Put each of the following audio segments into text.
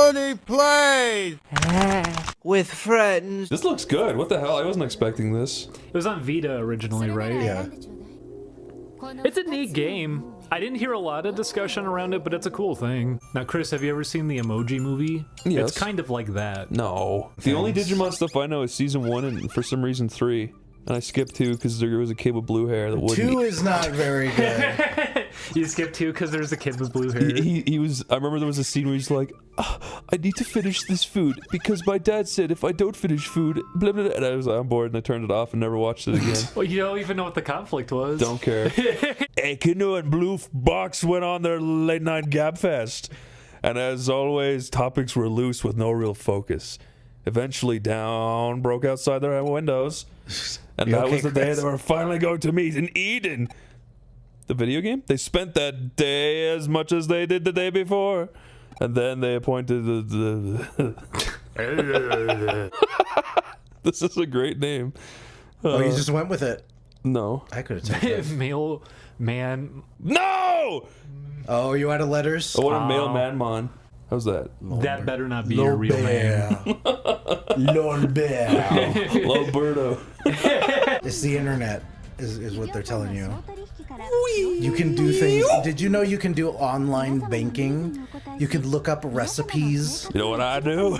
Oney plays with friends. This looks good. What the hell? I wasn't expecting this. It was on Vita originally, right? Yeah. It's a neat game. I didn't hear a lot of discussion around it, but it's a cool thing. Now, Chris, have you ever seen the Emoji Movie? Yes. It's kind of like that. No. The only Digimon stuff I know is season 1 and for some reason 3. And I skipped 2 because there was a kid with blue hair that wouldn't. 2 is not very good. You skipped 2 because there's a kid with blue hair. He was. I remember there was a scene where he's like, I need to finish this food because my dad said if I don't finish food, blah blah blah. And I was like, I'm bored and I turned it off and never watched it again. Well, you don't even know what the conflict was. Don't care. A Canoe and Blue Box went on their late night gab fest. And as always, topics were loose with no real focus. Eventually, down broke outside their windows. And that was the day they were finally going to meet in Eden. The video game? They spent that day as much as they did the day before. And then they appointed This is a great name. Oh, you just went with it. No. I could have taken it. Male man. No! Oh, you out of letters? I want a male manmon. How's that? That better not be your real name. Lord Bear. Loberto. It's the internet, is what they're telling you. You can do things. Did you know you can do online banking? You can look up recipes. You know what I do?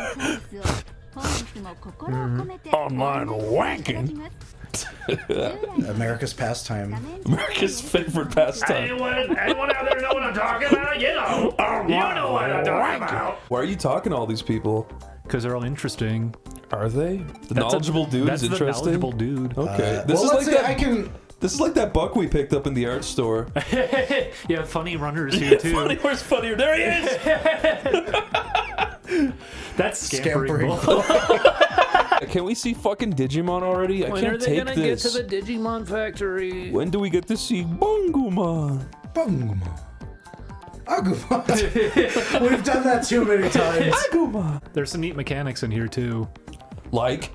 Online wanking. America's pastime. America's favorite pastime. Anyone out there know what I'm talking about? You know. You know what I'm talking about. Why are you talking to all these people? Because they're all interesting. Are they? The knowledgeable dude is interesting? That's the knowledgeable dude. Okay. This Yeah, funny runners here too. Where's funnier? There he is! That's scampering. Can we see fucking Digimon already? I can't take this. When are they gonna get to the Digimon factory? When do we get to see Bungumon? Bungumon. Agumon. We've done that too many times. Agumon. There's some neat mechanics in here too. Like?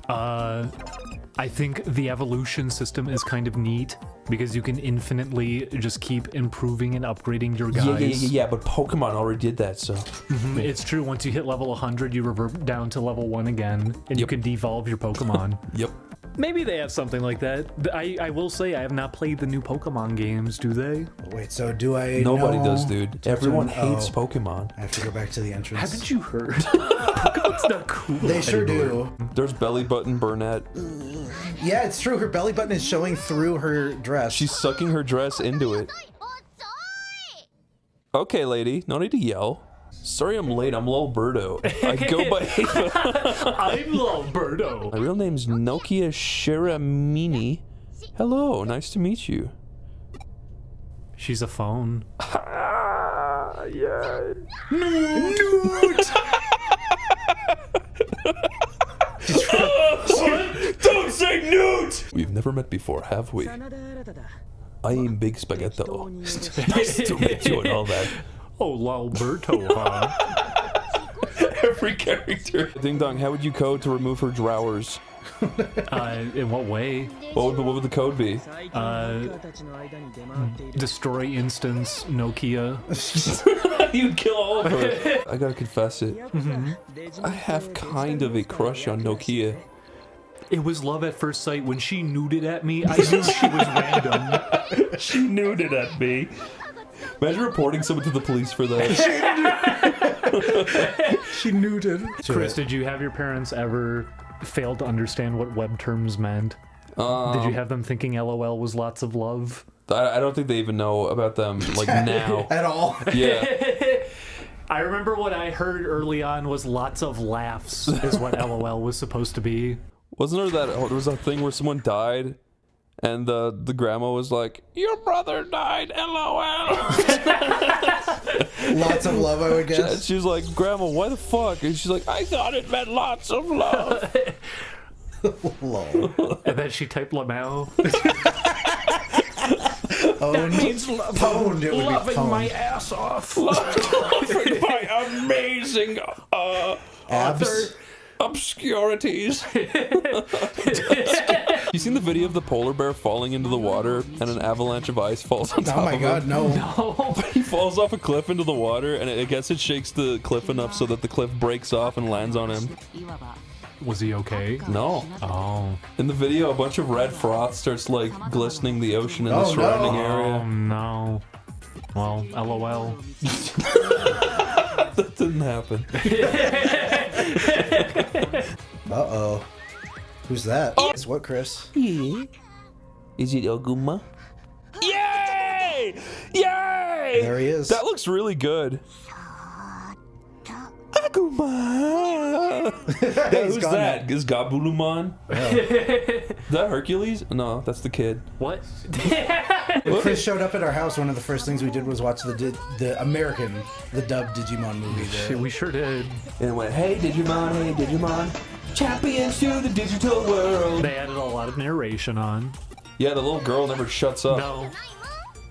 I think the evolution system is kind of neat because you can infinitely just keep improving and upgrading your guys. Yeah, but Pokemon already did that, so. It's true. Once you hit level 100, you revert down to level 1 again, and you can devolve your Pokemon. Yep. Maybe they have something like that. I will say I have not played the new Pokemon games, do they? Wait, so do I Nobody know... does, dude. Everyone hates Pokemon. I have to go back to the entrance. Haven't you heard? Pokemon's not cool They sure anymore. do. There's Belly Button Burnett. Yeah, it's true. Her belly button is showing through her dress. She's sucking her dress into it. Okay, lady. No need to yell. Sorry I'm late. I'm Lolberto. I go by... I'm Lolberto. My real name's Nokia Shiramini. Hello. Nice to meet you. She's a phone. Yeah. Newt! Don't say Newt! We've never met before, have we? I am Big Spaghetto. Nice to meet you and all that. Oh, Lolberto, huh? Every character. Ding Dong, how would you code to remove her drawers? In what way? What would the code be? Destroy instance, Nokia. You'd kill all of her. I gotta confess it. I have kind of a crush on Nokia. It was love at first sight. When she nuded at me, I knew she was random. She nuded at me. Imagine reporting someone to the police for that. She nuded. Chris, did you have your parents ever fail to understand what web terms meant? Did you have them thinking LOL was lots of love? I don't think they even know about them, like, now. At all. Yeah. I remember what I heard early on was lots of laughs is what LOL was supposed to be. Wasn't there that, there was a thing where someone died and the grandma was like, your brother died, LOL. Lots of love, I would guess. She was like, Grandma, why the fuck? And she's like, I thought it meant lots of love. Lol. And then she typed Lamau. That means pwned. It would loving be pwned. my ass off. Loving my amazing Abs. obscurities. You seen the video of the polar bear falling into the water and an avalanche of ice falls on top Oh my of god, him? no. He falls off a cliff into the water, and I guess it shakes the cliff enough so that the cliff breaks off and lands on him. Was he okay? No. Oh. In the video, a bunch of red froth starts like glistening the ocean in the surrounding Oh area. no. Well, LOL. That didn't happen. Uh-oh. Who's that? It's what, Chris? Is it Oguma? Yay! Yay! There he is. That looks really good. Agumon! Hey, who's gone that? Is Gabulumon? Is that Hercules? No, that's the kid. What? When Chris showed up at our house, one of the first things we did was watch the dubbed Digimon movie. Shit, we sure did. And it went, hey Digimon, champions to the digital world. They added a lot of narration on. Yeah, the little girl never shuts up. No.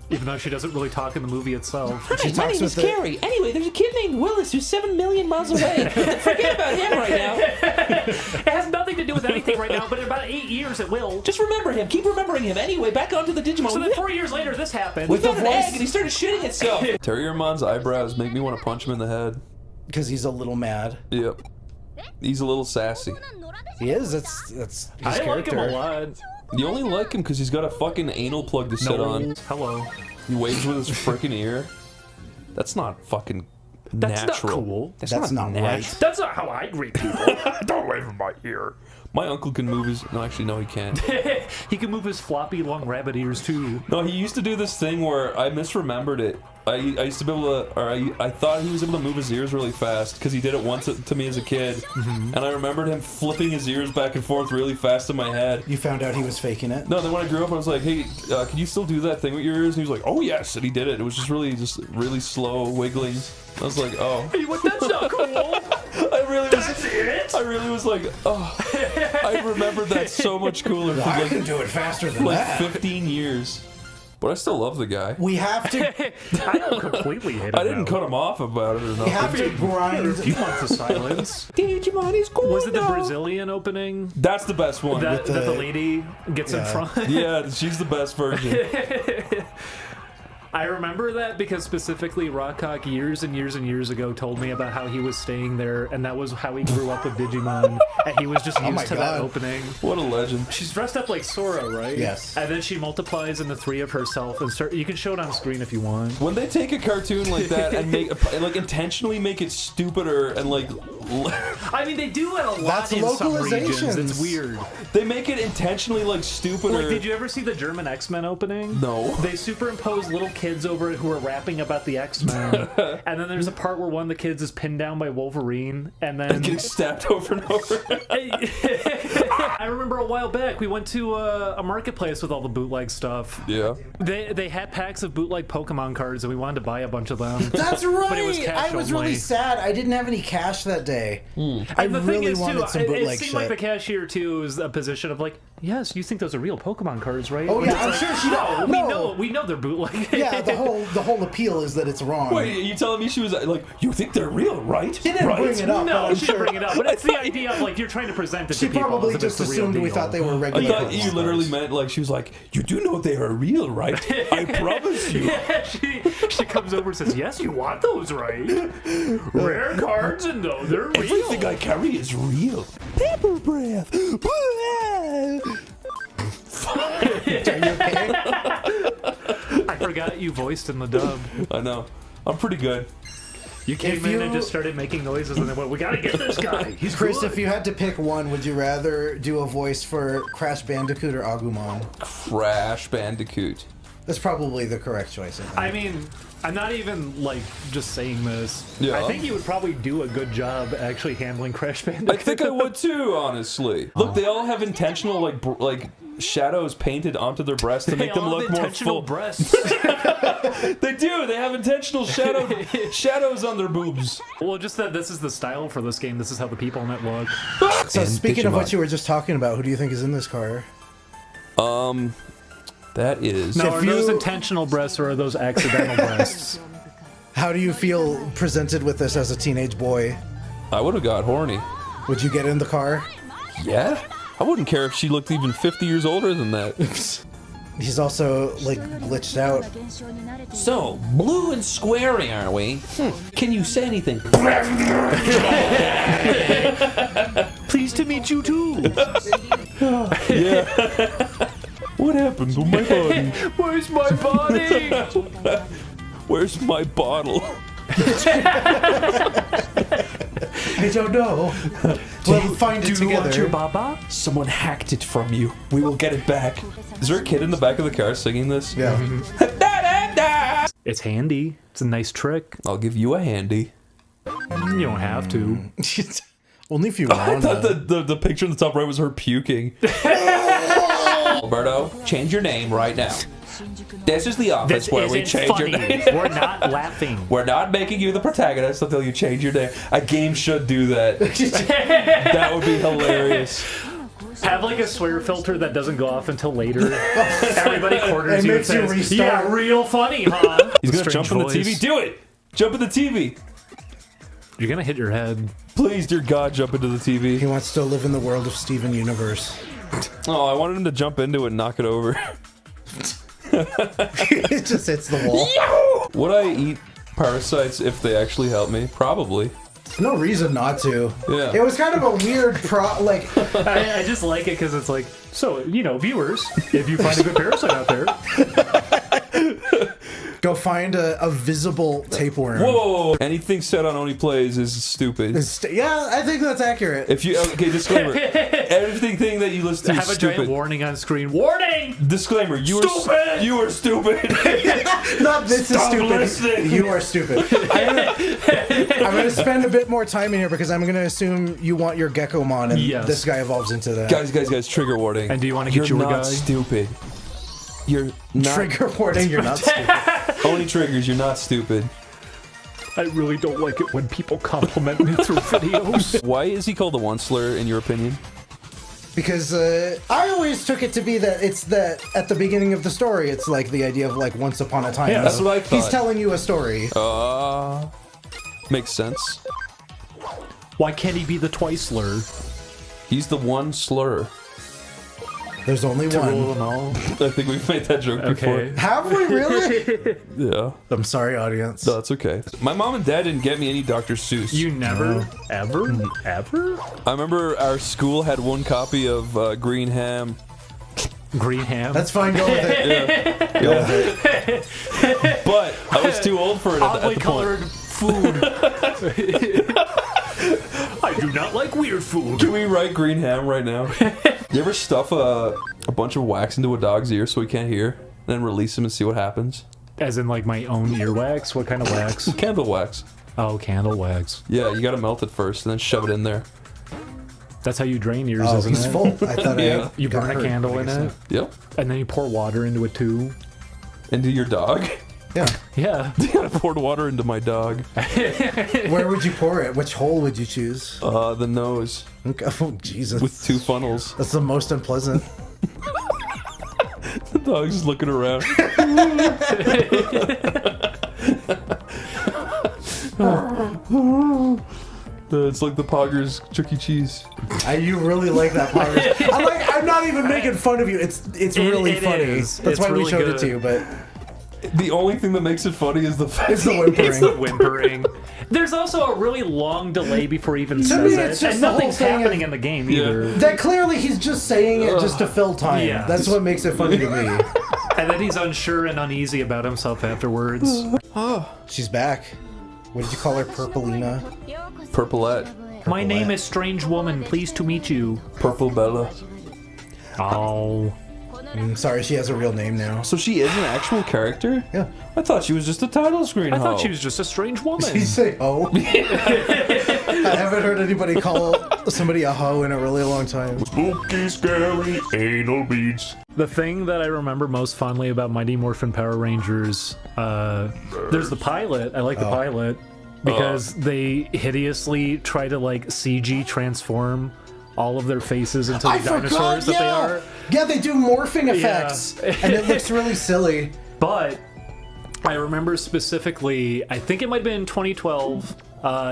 Even though she doesn't really talk in the movie itself. She My talks name is with the, Carrie. Anyway, there's a kid named Willis who's 7 million miles away. Forget about him right now. It has nothing to do with anything right now, but in about 8 years it will. Just remember him. Keep remembering him. Anyway, back onto the Digimon. So then 4 years later, this happened. we found an egg and he started shitting itself. Terriermon's eyebrows make me want to punch him in the head. because he's a little mad. Yep. He's a little sassy. He is. That's his I like character. him a lot. You only like him because he's got a fucking anal plug to sit on. Hello. He waves with his freaking ear. That's not fucking That's natural. not cool. That's not right. That's not how I greet people. Don't wave in my ear. My uncle can move his... No, actually, no, he can't. He can move his floppy, long rabbit ears, too. No, he used to do this thing where I misremembered it. I used to be able to... Or I thought he was able to move his ears really fast because he did it once to me as a kid. And I remembered him flipping his ears back and forth really fast in my head. You found out he was faking it? No, then when I grew up, I was like, hey, can you still do that thing with your ears? And he was like, oh, yes. And he did it. It was just really slow wiggling. I was like, oh. Hey, what? That's not cool. I really was like, oh. I remembered that so much cooler for I like, can do it faster than like that. 15 years. But I still love the guy. We have to. I don't completely hate him. I didn't cut him off about it or We have nothing. to grind. A few months of silence. Digimon is cool. Was it the now. Brazilian opening? That's the best one. That the- the lady gets in Yeah. front? Yeah, she's the best version. I remember that because specifically Rockcock years and years and years ago told me about how he was staying there, and that was how he grew up with Digimon, and he was just my used to that God. opening. What a legend. She's dressed up like Sora, right? Yes. And then she multiplies into 3 of herself, and you can show it on screen if you want. When they take a cartoon like that and like intentionally make it stupider and like I mean, they do it a lot That's in some regions. localizations. It's weird. they make it intentionally like stupider. Like, did you ever see the German X-Men opening? No. They superimpose little kids over it who are rapping about the X-Men. And then there's a part where one of the kids is pinned down by Wolverine, and then... Getting stabbed over and over. I remember a while back, we went to a marketplace with all the bootleg stuff. Yeah. They had packs of bootleg Pokemon cards, and we wanted to buy a bunch of them. That's right. But it was cash I was only. really sad. I didn't have any cash that day. I And the thing really is, wanted too, some it bootleg seemed shit. like the cashier, too, was a position of like, yes, you think those are real Pokemon cards, right? Oh, But yeah, it's I'm like, sure she don't. No. We know they're bootleg. Yeah, the whole appeal is that it's wrong. Wait, you telling me she was like, you think they're real, right? She didn't right? bring it up. but No, I'm she sure didn't bring it up, but it's the idea of like you're trying to present it She to people. probably as if just it's the real assumed we deal. thought they were I regular. thought you Pokemon literally cards. meant like she was like, you do know they are real, right? I promise you. Yeah, she comes over and says, "Yes, you want those, right? Rare cards, and no, they're real." Everything I carry is real. Paper breath. Are you okay? I forgot you voiced in the dub. I know. I'm pretty good. You came If in you- and just started making noises, and then went, "We gotta get this guy. He's Chris, good." if you had to pick one, would you rather do a voice for Crash Bandicoot or Agumon? Crash Bandicoot. That's probably the correct choice. I I think. mean, I'm not even like just saying this. Yeah. I think you would probably do a good job actually handling Crash Bandicoot. I think I would too, honestly. Look, they all have intentional like shadows painted onto their breasts to They make them all look have more intentional full. breasts. They do. They have intentional shadows on their boobs. Well, just that this is the style for this game. This is how the people in it look. So And speaking of Digimon. what you were just talking about, who do you think is in this car? That is. Now, If are those you- intentional breasts or are those accidental breasts? How do you feel presented with this as a teenage boy? I would have got horny. Would you get in the car? Yeah. I wouldn't care if she looked even 50 years older than that. He's also like glitched out. So, blue and squarey, are we? Can you say anything? Pleased to meet you too. Yeah. What happened to my body? Where's my body? Where's my bottle? I don't know. We'll find it Do you together. want your baba? Someone hacked it from you. We will get it back. Is there a kid in the back of the car singing this? Yeah. It's handy. It's a nice trick. I'll give you a handy. You don't have to. Only if you I want. thought the picture in the top right was her puking. Alberto, change your name right now. This is the office This where we isn't change funny. your name. We're not laughing. We're not making you the protagonist until you change your name. A game should do that. That would be hilarious. Have like a swear filter that doesn't go off until later. Everybody corners It you and makes you says, restart. "Yeah, real funny, huh?" He's gonna Strange jump in the voice. TV. Do it! Jump in the TV. You're gonna hit your head. Please, dear God, jump into the He TV. wants to live in the world of Steven Universe. Oh, I wanted him to jump into it and knock it over. It just hits the wall. Would I eat parasites if they actually help me? Probably. No reason not to. Yeah. It was kind of a weird I just like it because it's like, so, you know, viewers, if you find a good parasite out there, go find a visible tapeworm. Whoa! Anything said on Oney Plays is stupid. Yeah, I think that's accurate. If you disclaimer, everything that you listen to have is a stupid. giant warning on screen. Warning! Disclaimer: you Stupid! are stupid. Not this Stop is stupid. listening. You are stupid. I'm gonna spend a bit more time in here because I'm gonna assume you want your Gekomon, and Yes. this guy evolves into that. Guys, trigger warning. And do you want to get You're your not guy? stupid. You're not Trigger warning, you're not stupid. Only triggers. You're not stupid. I really don't like it when people compliment me through videos. Why is he called the one slur in your opinion? Because I always took it to be that it's that at the beginning of the story, it's like the idea of like once upon a time. Yeah, that's what I He's thought. telling you a story. Makes sense. Why can't he be the twice slur? He's the one slur. There's only To rule one. them all. I think we've made that joke Okay. Have we really? before. Yeah. I'm sorry, audience. No, that's okay. My mom and dad didn't get me any Dr. Seuss. You never, ever? I remember our school had one copy of Green Ham. Green ham? That's fine. Go with it. Go with it. But I was too old for it at oddly the colored point. food. I do not like weird food. Can we write Green Ham right now? You ever stuff a bunch of wax into a dog's ear so he can't hear, then release him and see what happens? As in, like, my own earwax? What kind of wax? Candle wax. Oh, candle wax. Yeah, you gotta melt it first and then shove it in there. That's how you drain yours, Oh, isn't he's it? full. I thought Yeah. You got burn a hurt. candle I in guess it, not. Yep. and then you pour water into it too. Into your dog? Yeah. Yeah. I poured water into my dog. Where would you pour it? Which hole would you choose? The nose. Okay. Oh, Jesus. With 2 funnels. That's the most unpleasant. The dog's just looking around. It's like the Poggers Chuck E. Cheese. You really like that part. I'm not even making fun of you. It's really it funny. is. That's It's why we really showed it good. to you, but The only thing that makes it funny is the fact it's the whimpering. It's the whimpering. There's also a really long delay before he even says me, it. it's just And the whole nothing's thing happening of- in the game Yeah. either. that clearly he's just saying it just to fill time. Yeah. That's what makes it funny to me. And then he's unsure and uneasy about himself afterwards. She's back. What did you call her? Purplina? Purplette. My name is Strange Woman. Pleased to meet you. Purple Bella. Oh. Sorry, she has a real name now. So she is an actual character? Yeah. I thought she was just a title screen I thought hoe. she was just a strange woman. Did you say oh? I haven't heard anybody call somebody a hoe in a really long time. Spooky, scary, anal beads. The thing that I remember most fondly about Mighty Morphin Power Rangers, there's the pilot. I like the pilot because they hideously try to like CG transform all of their faces into the I dinosaurs forgot. that they Yeah, are. yeah, they do morphing effects, and it looks really silly. But I remember specifically, I think it might have been in 2012,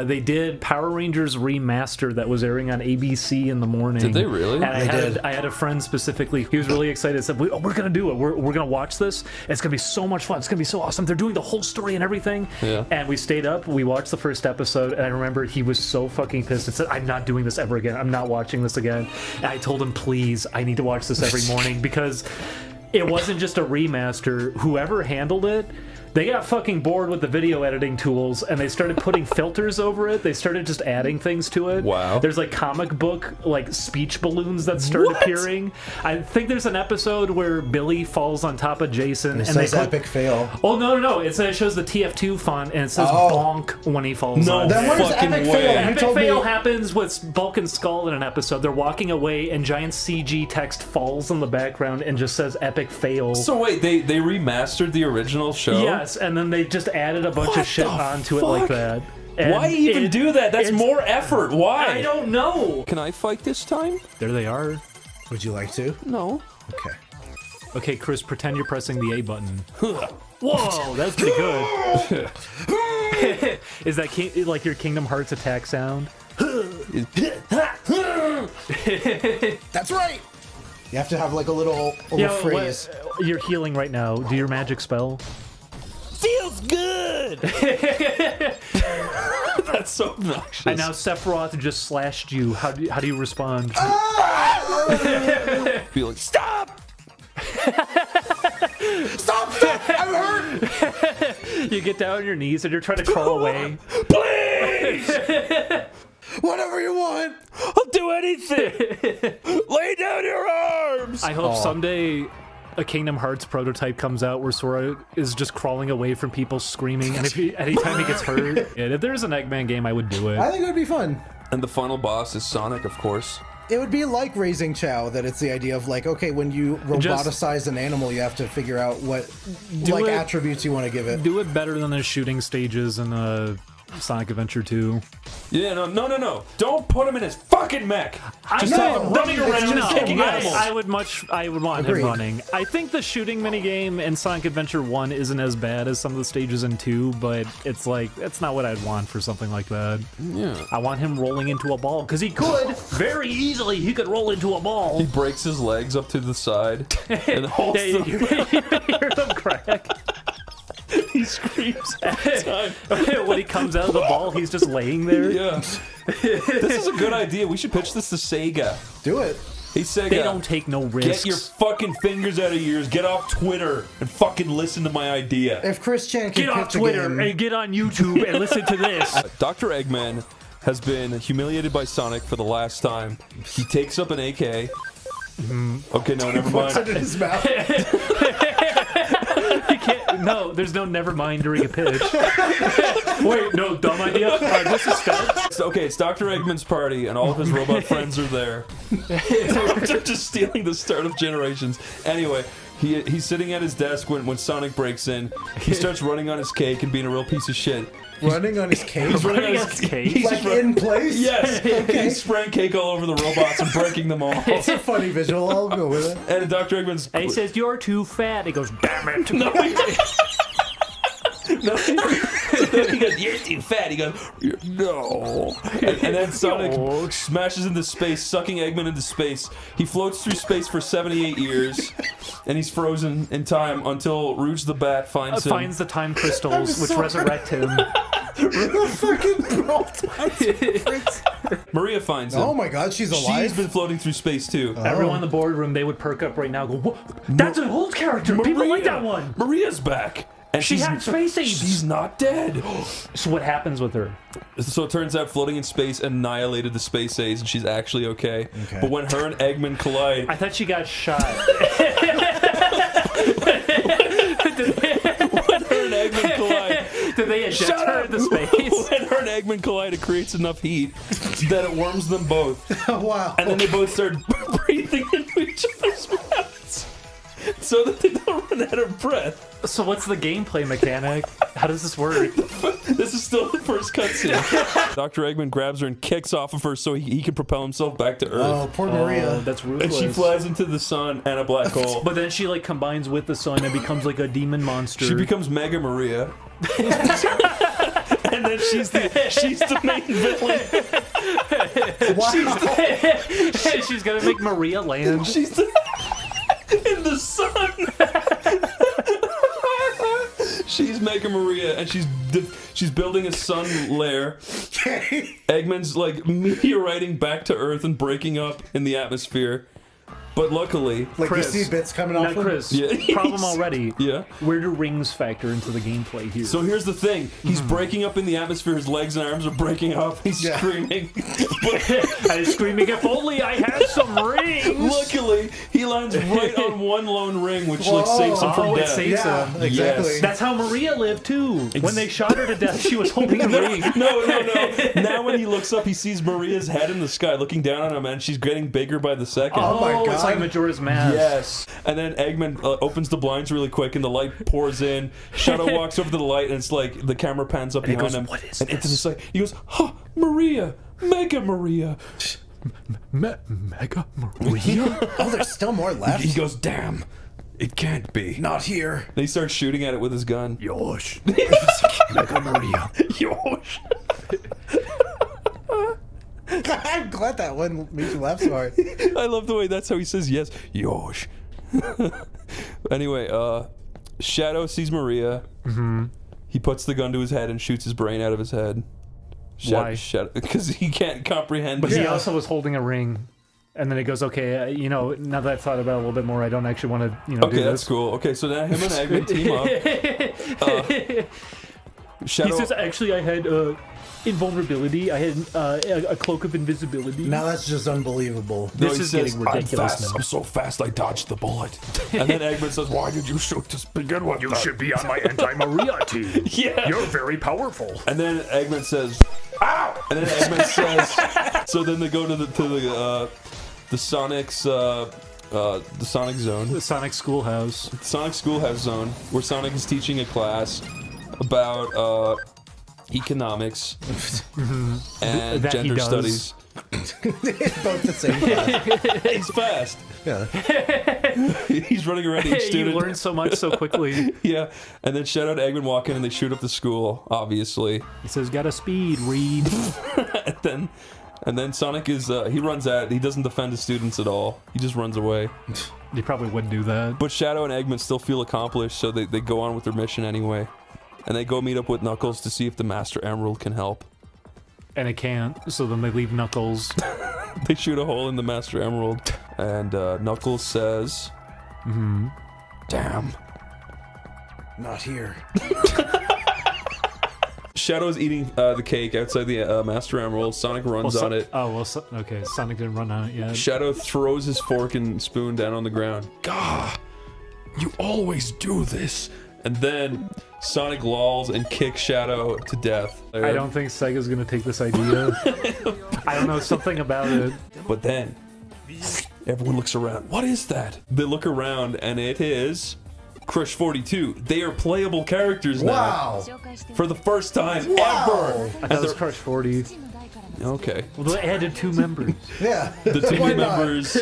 They did Power Rangers Remastered that was airing on ABC in the morning. Did they really? And I had a friend specifically. He was really excited. Said, "We're gonna do it. We're gonna watch this. It's gonna be so much fun. It's gonna be so awesome. They're doing the whole story and everything." Yeah. And we stayed up. We watched the first episode, and I remember he was so fucking pissed and said, "I'm not doing this ever again. I'm not watching this again." And I told him, "Please, I need to watch this every morning," because it wasn't just a remaster. Whoever handled it, they got fucking bored with the video editing tools, and they started putting filters over it. They started just adding things to it. Wow. There's like comic book, like speech balloons that start appearing. I think there's an episode where Billy falls on top of Jason. It and says they put, epic fail. Oh, no. It shows the TF2 font, and it says bonk when he falls on. Then what is fucking epic way. fail? You Epic told fail me. happens with Bulk and Skull in an episode. They're walking away, and giant CG text falls in the background and just says epic fail. So wait, they remastered the original show? Yes, and then they just added a bunch What of shit the onto it like fuck? that. And Why even do that? That's it's- more effort. Why? I don't know. Can I fight this time? There they are. Would you like to? No. Okay. Okay, Chris, pretend you're pressing the A button. Whoa, that's pretty good. Is that like your Kingdom Hearts attack sound? That's right. You have to have like a little phrase. You're healing right now. Do your magic spell. Feels good! That's so obnoxious. And now Sephiroth just slashed you. How do you respond? Be like, stop! Stop! I'm hurt. You get down on your knees and you're trying to crawl away. Please! Whatever you want. I'll do anything! Lay down your arms! I hope someday a Kingdom Hearts prototype comes out where Sora is just crawling away from people screaming, and anytime he gets hurt, if there's an Eggman game, I would do I it. think it would be fun. And the final boss is Sonic, of course. It would be like raising Chow, that it's the idea of like, okay, when you roboticize an animal, you have to figure out what like attributes you want to give it. Do it better than the shooting stages in Sonic Adventure 2. Yeah, no. Don't put him in his fucking mech! Just know, have him running it's around just kicking animals! I would want Agreed. him running. I think the shooting minigame in Sonic Adventure 1 isn't as bad as some of the stages in 2, but it's like, that's not what I'd want for something like that. Yeah. I want him rolling into a ball, because he could, very easily, he could roll into a ball. He breaks his legs up to the side and holds Yeah, them. you hear them crack. He screams every time. When he comes out of the ball, he's just laying there. Yeah. This is a good idea. We should pitch this to Sega. Do it. Hey, Sega. They don't take no risks. Get your fucking fingers out of your ears. Get off Twitter and fucking listen to my idea. If Chris Chan can Get off pitch a Twitter game- and get on YouTube and listen to this. Dr. Eggman has been humiliated by Sonic for the last time. He takes up an AK. Okay, no, never puts it mind. in his mouth. You can't. No, there's no never mind during a pitch. Wait, no, dumb idea. This is Scott. Okay, it's Dr. Eggman's party, and all of his robot friends are there. They're just stealing the start of Generations. Anyway, he's sitting at his desk when Sonic breaks in. He starts running on his cake and being a real piece of shit. Running on his cake. He's running on Running his on his cake? He's Like just run- in place? Yes, Okay. he's spraying cake all over the robots and breaking them all. It's a funny visual. I'll go with it. And Dr. Eggman's. And he says, "You're too fat." He goes, "Damn it." No, he goes, "You're too fat." He goes, "No." And then Sonic smashes into space, sucking Eggman into space. He floats through space for 78 years, and he's frozen in time until Rouge the Bat finds him. Finds the time crystals, which resurrect him. Maria finds him. Oh my god, she's alive? She's been floating through space too. Everyone in the boardroom, they would perk up right now. Go, "Whoa, that's an old character. People like that one." Maria's back. And She had space age. She's not dead. So what happens with her? So it turns out floating in space annihilated the space age, and she's actually okay. But when her and Eggman collide, I thought she got shot. when her and Eggman collide, Did they eject Shut her up! into space? When her and Eggman collide, it creates enough heat that it warms them both, Wow. and then they both start breathing into each other's mouths, so that they don't run out of breath. So what's the gameplay mechanic? How does this work? This is still the first cutscene. Dr. Eggman grabs her and kicks off of her so he can propel himself back to Earth. Oh, poor Maria. That's And ruthless. she flies into the sun and a black hole. But then she like combines with the sun and becomes like a demon monster. She becomes Mega Maria. And then she's the main villain. She's gonna make Maria land. She's in the sun. She's Mega Maria, and she's building a sun lair. Eggman's like meteoriting back to Earth and breaking up in the atmosphere. But luckily, Like Chris. you see bits coming off Now, him? Chris, Yeah. problem already. yeah. Where do rings factor into the gameplay here? So here's the thing: he's breaking up in the atmosphere. His legs and arms are breaking up. He's Yeah. screaming. I was screaming, if only I had some rings! Luckily, he lands right on one lone ring, which like saves him from Oh, it death. saves Yeah, him. exactly. Yes. That's how Maria lived too. When they shot her to death, she was holding a ring. No. Now when he looks up, he sees Maria's head in the sky, looking down on him, and she's getting bigger by the second. Oh my It's God. like Majora's Mask. Yes. And then Eggman opens the blinds really quick, and the light pours in. Shadow walks over to the light, and it's like the camera pans up he behind goes, him. "What is and into the sight, he goes, "Huh, Maria, Mega Maria." Mega Maria? Oh, there's still more left? He goes, "Damn, it can't be." Not here. Then he starts shooting at it with his gun. Yosh. Mega Maria. Yosh. I'm glad that one made you laugh so hard. I love the way that's how he says yes. Yosh. Anyway, Shadow sees Maria. Mm-hmm. He puts the gun to his head and shoots his brain out of his head. Why? Shadow, because he can't comprehend. But it. he also was holding a ring. And then it goes, okay, now that I've thought about it a little bit more, I don't actually want to, do Okay, this. that's cool. Okay, so now him and Eggman team up. Shadow. He says, actually, I had invulnerability. I had a cloak of invisibility. Now that's just unbelievable. No, This he is says, getting ridiculous I'm fast. now. I'm so fast I dodged the bullet. And then Eggman says, "Why did you shoot to begin with?" You should be on my anti-Maria team. Yeah. You're very powerful. And then Eggman says, "Ow!" And then Eggman says, so then they go to the Sonic's the Sonic Zone, The Sonic Schoolhouse. Sonic Schoolhouse Zone, where Sonic is teaching a class about economics and That he gender does. studies. Both the same class. He's fast. Yeah. He's running around each You student. learn so much so quickly. Yeah, and then Shadow and Eggman walk in and they shoot up the school, obviously. He says, got a speed, Reed. And then Sonic is, he runs out. He doesn't defend his students at all. He just runs away. You probably wouldn't do that. But Shadow and Eggman still feel accomplished, so they go on with their mission anyway. And they go meet up with Knuckles to see if the Master Emerald can help. And it can't, so then they leave Knuckles. They shoot a hole in the Master Emerald. And Knuckles says, "Damn." Not here. Shadow's eating the cake outside the Master Emerald. Sonic runs on it. Oh, well, okay, Sonic didn't run on it yet. Shadow throws his fork and spoon down on the ground. Gah! You always do this. And then Sonic lolls and kicks Shadow to death. I don't think Sega's gonna take this idea. I don't know, something about it. But then, everyone looks around. What is that? They look around, and it is Crush 42. They are playable characters now. Wow. For the first time Wow. ever. I thought it was Crush 40. Okay. Well, they added 2 members. Yeah. The two Why new not? members.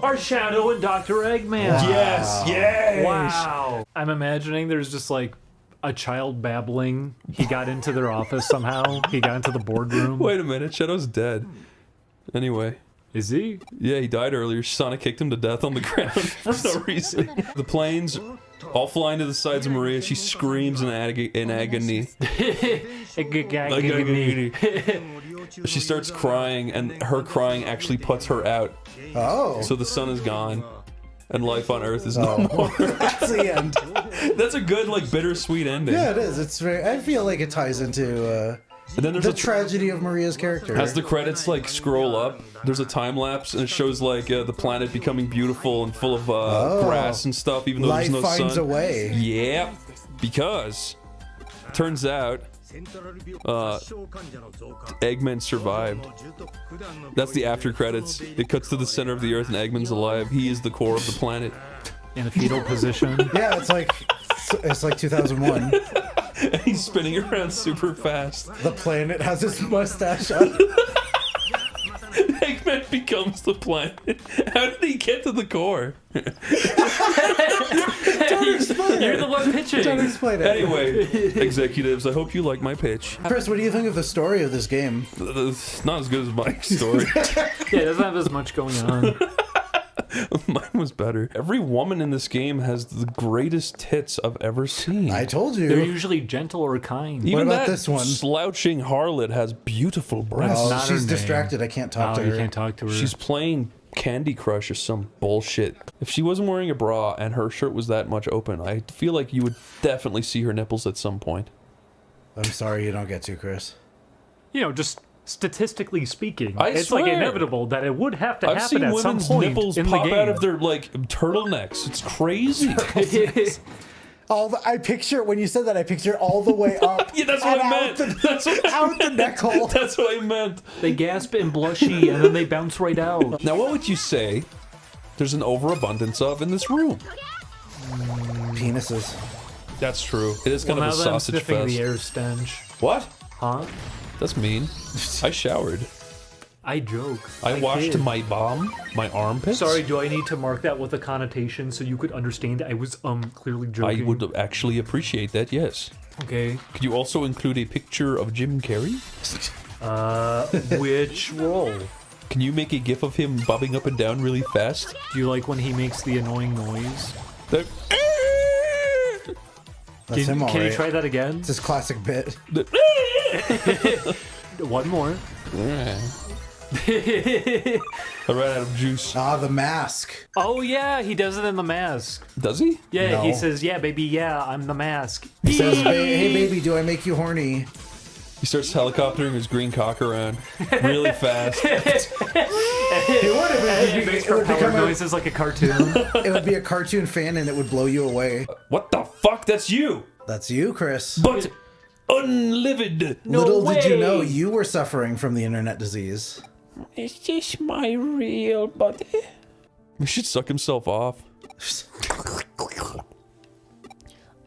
Are Shadow and Dr. Eggman. Yes, yes. Wow. I'm imagining there's just like a child babbling. He got into their office somehow. He got into the boardroom. Wait a minute, Shadow's dead. Anyway. Is he? Yeah, he died earlier. Sonic kicked him to death on the ground for no reason. The planes all fly into the sides of Maria. She screams in agony. She starts crying, and her crying actually puts her out. Oh. So the sun is gone, and life on Earth is no more. That's the end. That's a good, like, bittersweet ending. Yeah, it is. It's very. I feel like it ties into And then there's the a tragedy of Maria's character. as the credits like scroll up, there's a time lapse, and it shows like the planet becoming beautiful and full of grass and stuff, even though Life there's no finds sun. a way. Yeah, because it turns out Eggman survived. That's the after credits. It cuts to the center of the Earth, and Eggman's alive. He is the core of the planet. In a fetal position. Yeah, it's like 2001. And he's spinning around super fast. The planet has his mustache on. Man becomes the planet. How did he get to the core? You're the one pitching. Don't explain it. Anyway, executives, I hope you like my pitch. Chris, what do you think of the story of this game? It's not as good as my story. Yeah, it doesn't have as much going on. Mine was better. Every woman in this game has the greatest tits I've ever seen. I told you. They're usually gentle or kind. Even about that this one? slouching harlot has beautiful breasts. Oh, not her she's name. distracted. I can't talk to you her. can't talk to her. She's playing Candy Crush or some bullshit. If she wasn't wearing a bra and her shirt was that much open, I feel like you would definitely see her nipples at some point. I'm sorry you don't get to, Chris. Just statistically speaking, I it's swear. like inevitable that it would have to I've happen seen at some women's point nipples in pop the game. out of their like turtlenecks. It's crazy. I picture when you said that. I picture all the way up. Yeah, that's what I meant. That's what Out the neck hole. That's what I meant. They gasp and blushy, and then they bounce right out. Now, what would you say there's an overabundance of in this room? Penises. That's true. It is kind Well, of a now that I'm sausage sniffing fest. the air stench. What? Huh? That's mean. I showered. I joke. I washed did. my armpits. Sorry, do I need to mark that with a connotation so you could understand I was clearly I joking? would actually appreciate that, yes. Okay. Could you also include a picture of Jim Carrey? Which role? Can you make a gif of him bobbing up and down really fast? Do you like when he makes the annoying noise? The- That's him, all Can you right. try that again? It's his classic bit. One more. I ran out of juice. Ah, the mask. Oh yeah, he does it in the mask. Does he? Yeah, he No. says, "Yeah, baby, yeah, I'm the mask." He says, "Hey, baby, do I make you horny?" He starts helicoptering his green cock around really fast. He makes It would propeller become a- noises like a cartoon. It would be a cartoon fan, and it would blow you away. What the fuck? That's you! That's you, Chris. But unlivid. Little did you way. know you were suffering from the internet disease. Is this my real body? He should suck himself off.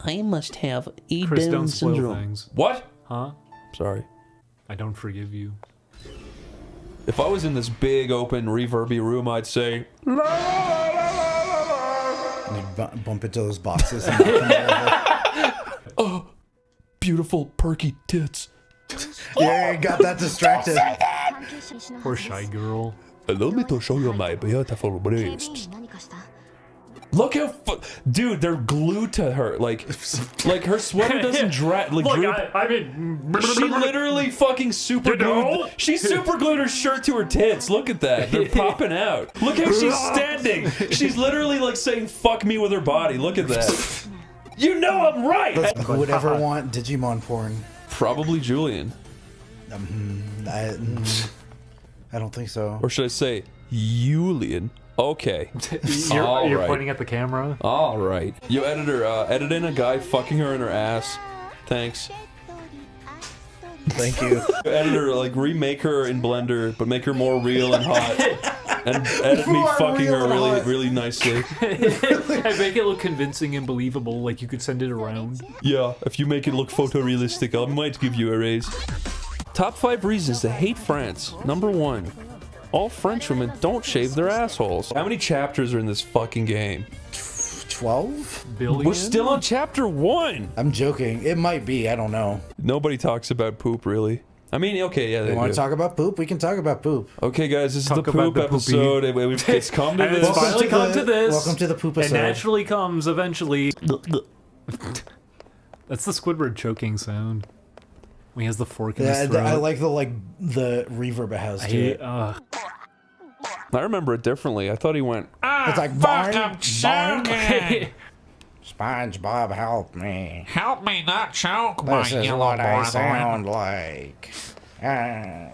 I must have a Chris, Down don't spoil syndrome. things. What? Huh? Sorry. I don't forgive you. If I was in this big, open, reverby room, I'd say, And you bump into those boxes. And knock them over. beautiful, perky tits. Yeah, you got that distracted. Poor shy girl. Allow me to show you my beautiful breasts. Look how dude, they're glued to her. Like her sweater doesn't drag. Like, Look, droop. I mean, She literally fucking super glued. She super glued her shirt to her tits. Look at that. They're popping out. Look how she's standing. She's literally like saying "fuck me" with her body. Look at that. You know I'm right. Who would ever want Digimon porn? Probably Julian, I don't think so. or should I say Julian? Okay. you're Alright. pointing at the camera. All right. Yo, editor, edit in a guy fucking her in her ass. Thanks. Thank you. Editor, like remake her in Blender, but make her more real and hot. And edit me More fucking real her and really, hot. really nicely. And make it look convincing and believable, like you could send it around. Yeah, if you make it look photorealistic, I might give you a raise. Top 5 reasons to hate France. Number 1. All French women don't shave their assholes. How many chapters are in this fucking game? 12? Billion? We're still on chapter 1! I'm joking. It might be. I don't know. Nobody talks about poop, really. I mean, okay, yeah, they You want do. to talk about poop? We can talk about poop. Okay, guys, this is Talk the about poop the poopy. episode. It's come to And this. it's finally come to this. Welcome to the poop It episode. naturally comes eventually. That's the Squidward choking sound. When he has the fork in his Yeah, throat. I like the reverb it has to it. I remember it differently. I thought he went, It's like barn, SpongeBob, help me. Help me not choke, my This is yellow what I brethren. sound like. Ah.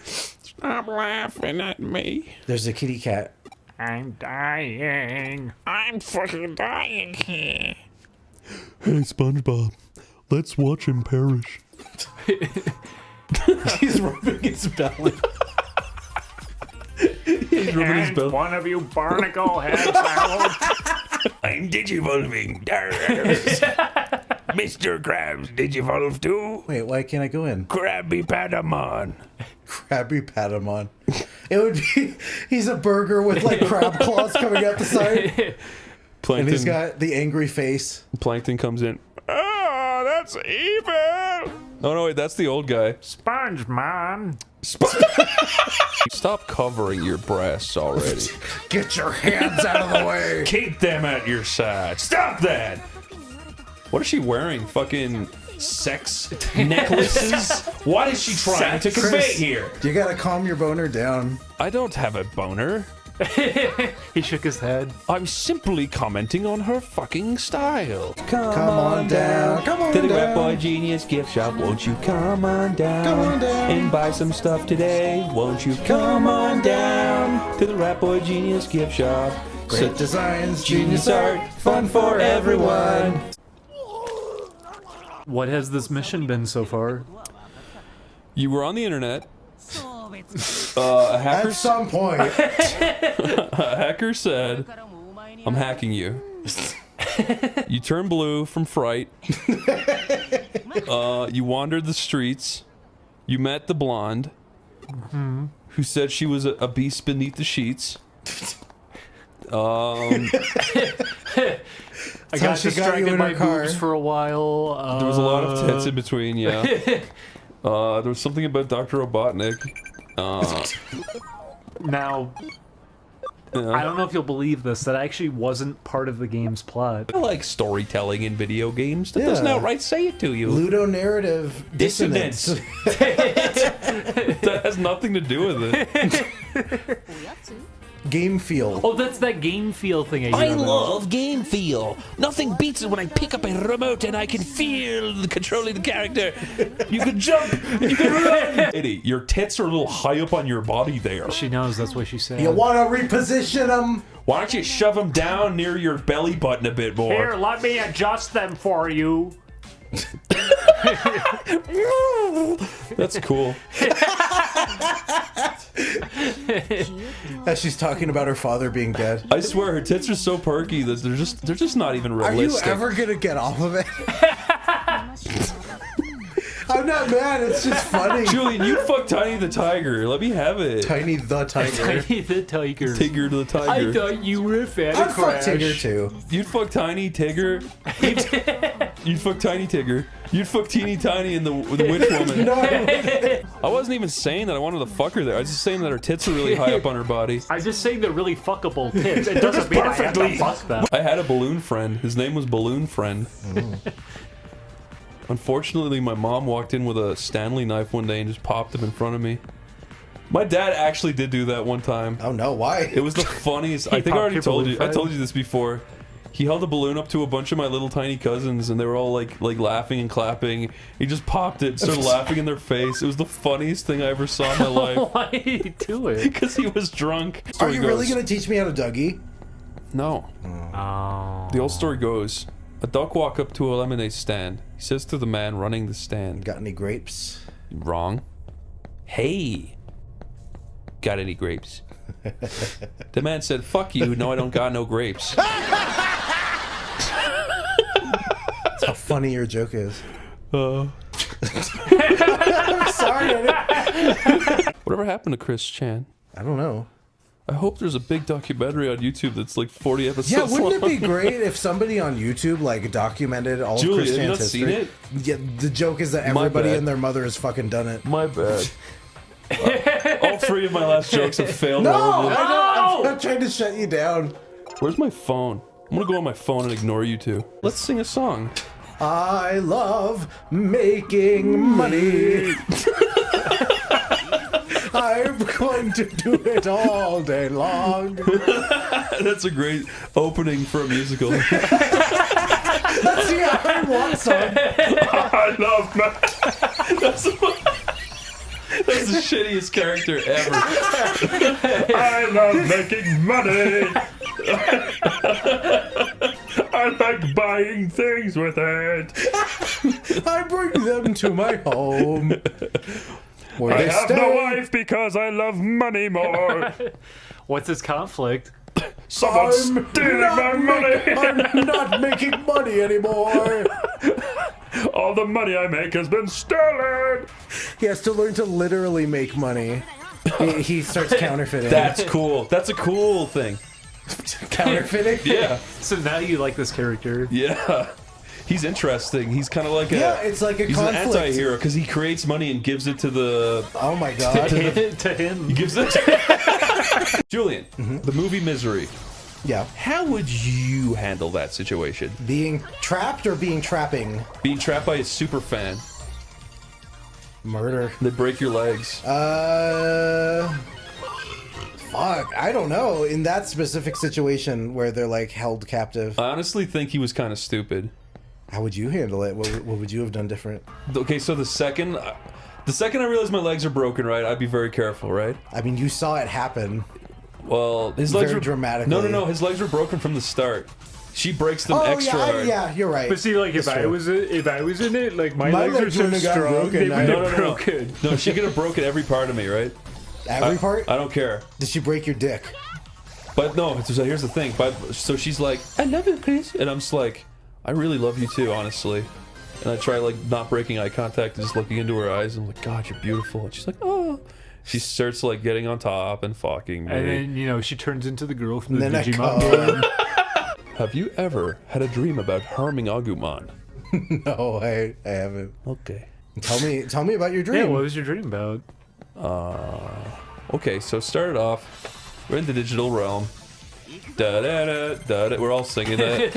Stop laughing at me. There's a kitty cat. I'm dying. I'm fucking dying here. "Hey, SpongeBob, let's watch him perish." He's rubbing his belly. He's rubbing his And belly. one of you barnacle heads out. I'm digivolving. Mr. Krabs, did you evolve too? Wait, why can't I go in? Krabby Patamon. Krabby Patamon. It would be, he's a burger with like crab claws coming out the side. Plankton, And he's got the angry face. Plankton comes in. Oh, that's evil. Oh, no, wait, that's the old guy. SpongeMon. Stop covering your breasts already. Get your hands out of the way. Keep them at your side. Stop that. What is she wearing? Fucking sex necklaces? What is she trying to convey Chris, here? You gotta calm your boner down. I don't have a boner. He shook his head. I'm simply commenting on her fucking style. Come on down. Come on To the down. Rat Boy Genius gift shop, won't you come on down? Come on down. And buy some stuff today, won't you come on down? To the Rat Boy Genius gift shop. Great designs, Genius art, fun for everyone. What has this mission been so far? You were on the internet. A hacker, At some point. a hacker said, I'm hacking you. You turned blue from fright. You wandered the streets. You met the blonde who said she was a beast beneath the sheets. I So got she got you distracted in by her car. boobs for a while. There was a lot of tits in between, yeah. There was something about Dr. Robotnik. Now, I don't know if you'll believe this, that actually wasn't part of the game's plot. I like storytelling in video games. That doesn't Yeah. outright say it to you. Ludonarrative dissonance. That has nothing to do with it. Game feel. Oh, that's that game feel thing I hear about. love game feel. Nothing beats it when I pick up a remote and I can feel the controlling the character. You can jump, you can run. Eddie, your tits are a little high up on your body there. She knows, that's what she said. You want to reposition them? Why don't you shove them down near your belly button a bit more? Here, let me adjust them for you. That's cool. As she's talking about her father being dead. I swear her tits are so perky that they're just not even Are you realistic. ever gonna get off of it? I'm not mad, it's just funny. Julian, you fuck Tiny the Tiger. Let me have it. Tiny the Tiger. Tiny the Tiger. Tigger to the I Tiger. thought you were a fan I'd of fuck Crash. Tigger too. You'd fuck Tiny Tigger. You'd fuck Tiny Tigger. You'd fuck Teeny Tiny and the Witch Woman. No, I wouldn't. I wasn't even saying that I wanted to fuck her there. I was just saying that her tits are really high up on her body. I'm just saying they're really fuckable tits. It doesn't mean I have to fuck them. I had a balloon friend. His name was Balloon Friend. Unfortunately, my mom walked in with a Stanley knife one day and just popped him in front of me. My dad actually did do that one time. Oh no, why? It was the funniest. I think I popped already your told balloon you. I friend? told you this before. He held a balloon up to a bunch of my little tiny cousins, and they were all like laughing and clapping. He just popped it, started laughing in their face. It was the funniest thing I ever saw in my life Why did he do it? because he was drunk. Are Story you really goes- gonna teach me how to Dougie? No. Oh. The old story goes: a duck walked up to a lemonade stand. He says to the man running the stand, Got any grapes? "Wrong. Hey, got any grapes? The man said, "Fuck you. No, I don't got no grapes." That's how funny your joke is. Uh, I'm sorry. whatever happened to Chris Chan? I don't know. I hope there's a big documentary on YouTube that's like 40 episodes Yeah, wouldn't it long. be great if somebody on YouTube like documented all Julie, of Chris have you Chan's not seen history? Yeah, the joke is that everybody bad. and their mother has fucking done it. My bad. All three of my last jokes have failed No, horribly. I'm not trying to shut you down. Where's my phone? I'm gonna go on my phone and ignore you two. Let's sing a song. I love making money. I'm going to do it all day long. That's a great opening for a musical. That's the I Want song. I love that's the shittiest character ever. I love making money. I like buying things with it. I bring them to my home. Where I they have stay. no wife because I love money more. What's his conflict? Someone's stealing my money. I'm not making money anymore. All the money I make has been stolen. He has to learn to literally make money. He starts counterfeiting. That's cool. That's a cool thing. Counterfeiting? Yeah. So now you like this character. Yeah. He's interesting. He's kind of like Yeah, it's like a he's conflict. an anti-hero because he creates money and gives it to the... Oh my god. To him. He gives it... Julian, the movie Misery. Yeah. How would you handle that situation? Being trapped or being trapping? Being trapped by a super fan. Murder. They break your legs. Fuck, I don't know. In that specific situation where they're like held captive, I honestly think he was kind of stupid. how would you handle it? What would you have done different? Okay, so the second I realize my legs are broken, right, I'd be very careful, right? I mean, you saw it happen. Well, his legs Very were dramatically. No. His legs were broken from the start. She breaks them Oh extra hard. yeah, you're right. But see, like if I was in it, like my legs are so wouldn't have got strong, broken. they would No, have broken. No, she could have broken every part of me, right? Every part? I don't care. Did she break your dick? But no, so here's the thing. So she's like, I love you, Chris. And I'm just like, I really love you too, honestly. And I try like not breaking eye contact and just looking into her eyes. And I'm like, God, you're beautiful. And she's like, oh. She starts like getting on top and fucking me. And then, you know, she turns into the girl from the And then I Digimon come. game. Have you ever had a dream about harming Agumon? No, I haven't. Okay. Tell me about your Yeah, dream. what was your dream about? Okay, so started off, we're in the digital realm. Da da da da da. We're all singing that.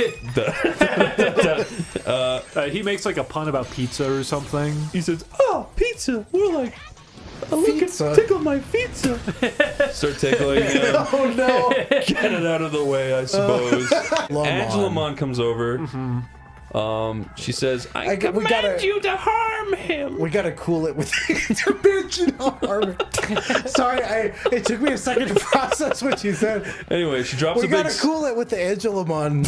He makes like a pun about pizza or something. He says, "Oh, pizza." We're like, "Look Pizza. at tickle my pizza." Start tickling him. Oh no! Get it out of the way, I suppose. Lamon. Angelamon comes over. She says, "I we command gotta- you to harm him." We gotta cool it with dimensional armor. Sorry, it took me a second to process what you said. Anyway, she drops We a big. gotta cool it with the Angelamon.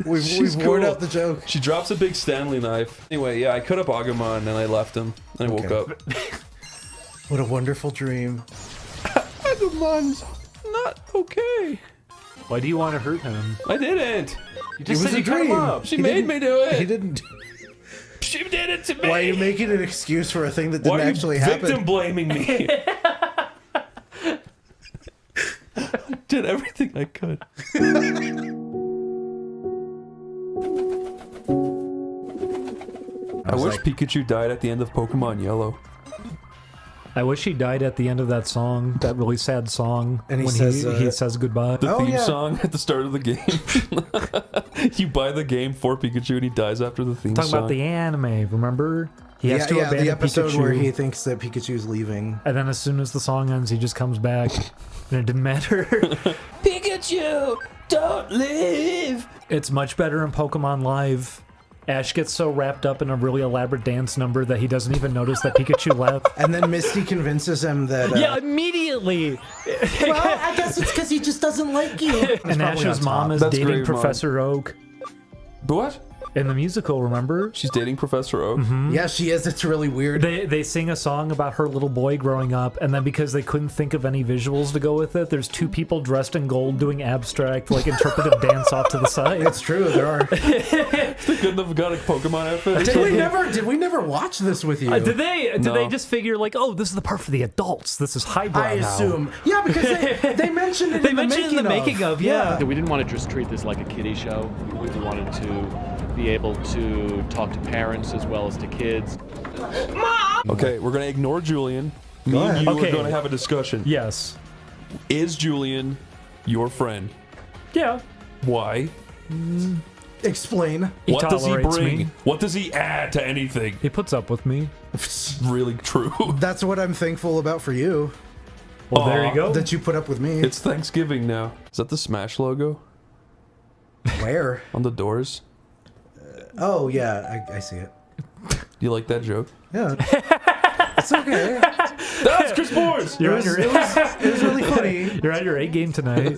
We've worn cool. out the joke. She drops a big Stanley knife. Anyway, yeah, I cut up Agumon and I left him. And I woke Okay. up. What a wonderful dream. Agumon's not okay. Why do you want to hurt him? I didn't. You It was said a you cut him dream. up. She He made didn't- me do He it. didn't. She did it to me. Why are you making an excuse for a thing that didn't Why are you actually victim happen? blaming me? Did everything I could. I wish like- Pikachu died at the end of Pokemon Yellow. I wish he died at the end of that song, that really sad song, And he when says, he says goodbye. The Oh, theme yeah. song at the start of the game. You buy the game for Pikachu and he dies after the theme Talking song. about the anime, remember? He has to Yeah, abandon the episode Pikachu, where he thinks that Pikachu's leaving. and then as soon as the song ends, he just comes back, and it didn't matter. Pikachu, don't leave. It's much better in Pokemon Live. Ash gets so wrapped up in a really elaborate dance number that he doesn't even notice that Pikachu left. And then Misty convinces him that. Yeah, immediately. Well, I guess it's because he just doesn't like you. And Ash's mom is That's dating great, Mom. Professor Oak What? in the musical. Remember? She's dating Professor Oak? Yeah, she is. It's really weird. They sing a song about her little boy growing up, and then because they couldn't think of any visuals to go with it, there's two people dressed in gold doing abstract, like interpretive dance off to the side. It's true. There are. They couldn't have got a Pokemon outfit? Did we never watch this with you? Did they No. just figure like, oh, this is the part for the adults? This is highbrow I now. assume. Yeah, because they mentioned it. They in mentioned it in the making of, yeah. We didn't want to just treat this like a kiddie show. We wanted to be able to talk to parents as well as to kids. Okay, we're going to ignore Julian. Me Go and ahead. you Okay. are going to have a discussion. Yes. Is Julian your friend? Yeah. Why? Explain. He What does he tolerates bring? me. What does he add to anything? He puts up with me. Really true. That's what I'm thankful about for you. Well, there Aw. you go. That you put up with me. It's Thanksgiving now. Is that the Smash logo Where? on the doors? Oh yeah, I see it. Do you like that joke? Yeah. It's okay. That's Chris Boers! You're on your It was really funny. you're on your A game tonight.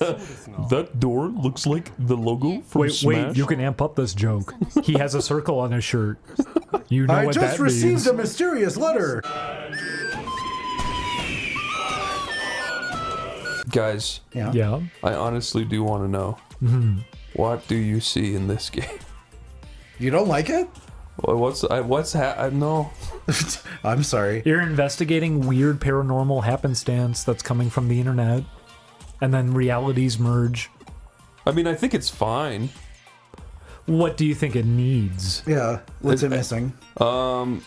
That door looks like the logo from Wait, Smash. you can amp up this joke. He has a circle on his shirt. You know I what just that received means. a mysterious letter. Guys, Yeah. I honestly do want to know. What do you see in this game? You don't like it? No. I'm sorry. You're investigating weird paranormal happenstance that's coming from the internet, and then realities merge. I mean, I think it's fine. What do you think it needs? Yeah. What's it missing? Fun.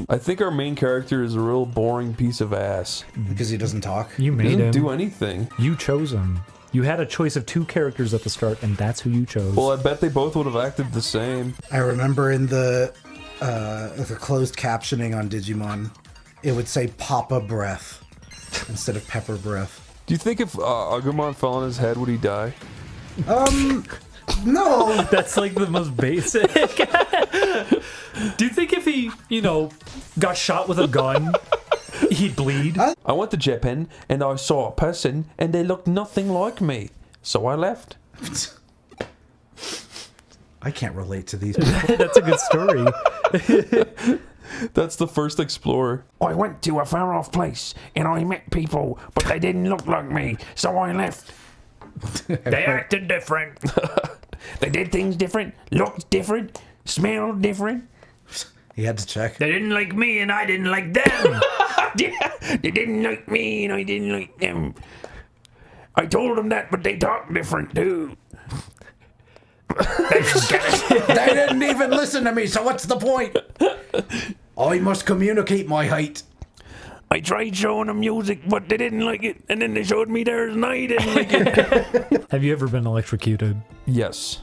I think our main character is a real boring piece of ass. Because he doesn't talk. You He made him. doesn't do anything. You chose him. You had a choice of 2 characters at the start, and that's who you chose. Well, I bet they both would have acted the same. I remember in the closed captioning on Digimon, it would say Papa Breath instead of Pepper Breath. Do you think if Agumon fell on his head, would he die? No. That's like the most basic. Do you think if he, got shot with a gun, he'd bleed? I went to Japan and I saw a person and they looked nothing like me. So I left. I can't relate to these people. That's a good story. That's the first explorer. I went to a far off place and I met people, but they didn't look like me, so I left. They acted different. They did things different, looked different, smelled different. He had to check. They didn't like me and I didn't like them. They didn't like me and I didn't like them. I told them that, but they talk different too. They didn't get it. They didn't even listen to me, so what's the point? I must communicate my height. I tried showing them music, but they didn't like it. And then they showed me theirs and I didn't like it. Have you ever been electrocuted Yes.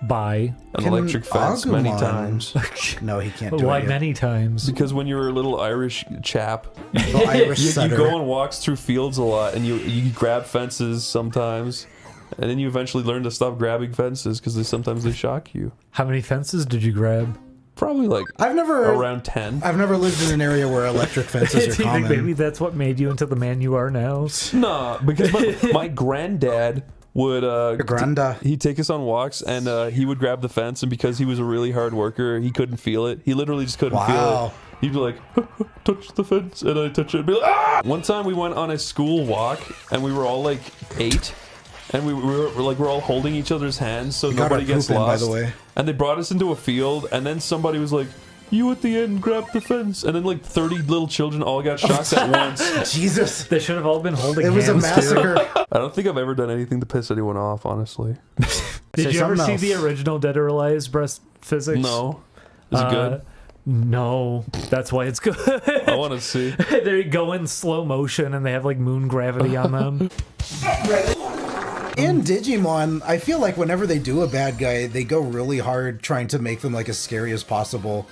by? An electric fence many Agumon- times. No, he can't do Why it. many times? Because when you're a little Irish chap, The Irish you setter. go on walks through fields a lot and you grab fences sometimes. And then you eventually learn to stop grabbing fences because sometimes they shock you. How many fences did you grab? Probably like I've never around 10. lived in an area where electric fences Do are you think common. maybe that's what made you into the man you are now? Nah, because my granddad would Granda. he'd take us on walks and he would grab the fence, and because he was a really hard worker, he couldn't feel it. He literally just couldn't feel Wow. it. He'd be like, touch the fence, and I'd touch it and be like, ah! One time we went on a school walk and we were all like 8. And we're all holding each other's hands so got nobody our gets poop in, by lost. the way. And they brought us into a field, and then somebody was like, "You at the end, grab the fence." And then like 30 little children all got shocked at once. Jesus. They should have all been holding It was a hands, too. massacre. I don't think I've ever done anything to piss anyone off, honestly. Did Say you ever something see else. the original Dead or Alive's breast physics? No. Is it good? No, that's why it's good. I want to see. They go in slow motion and they have like moon gravity on them. In Digimon, I feel like whenever they do a bad guy, they go really hard trying to make them like as scary as possible.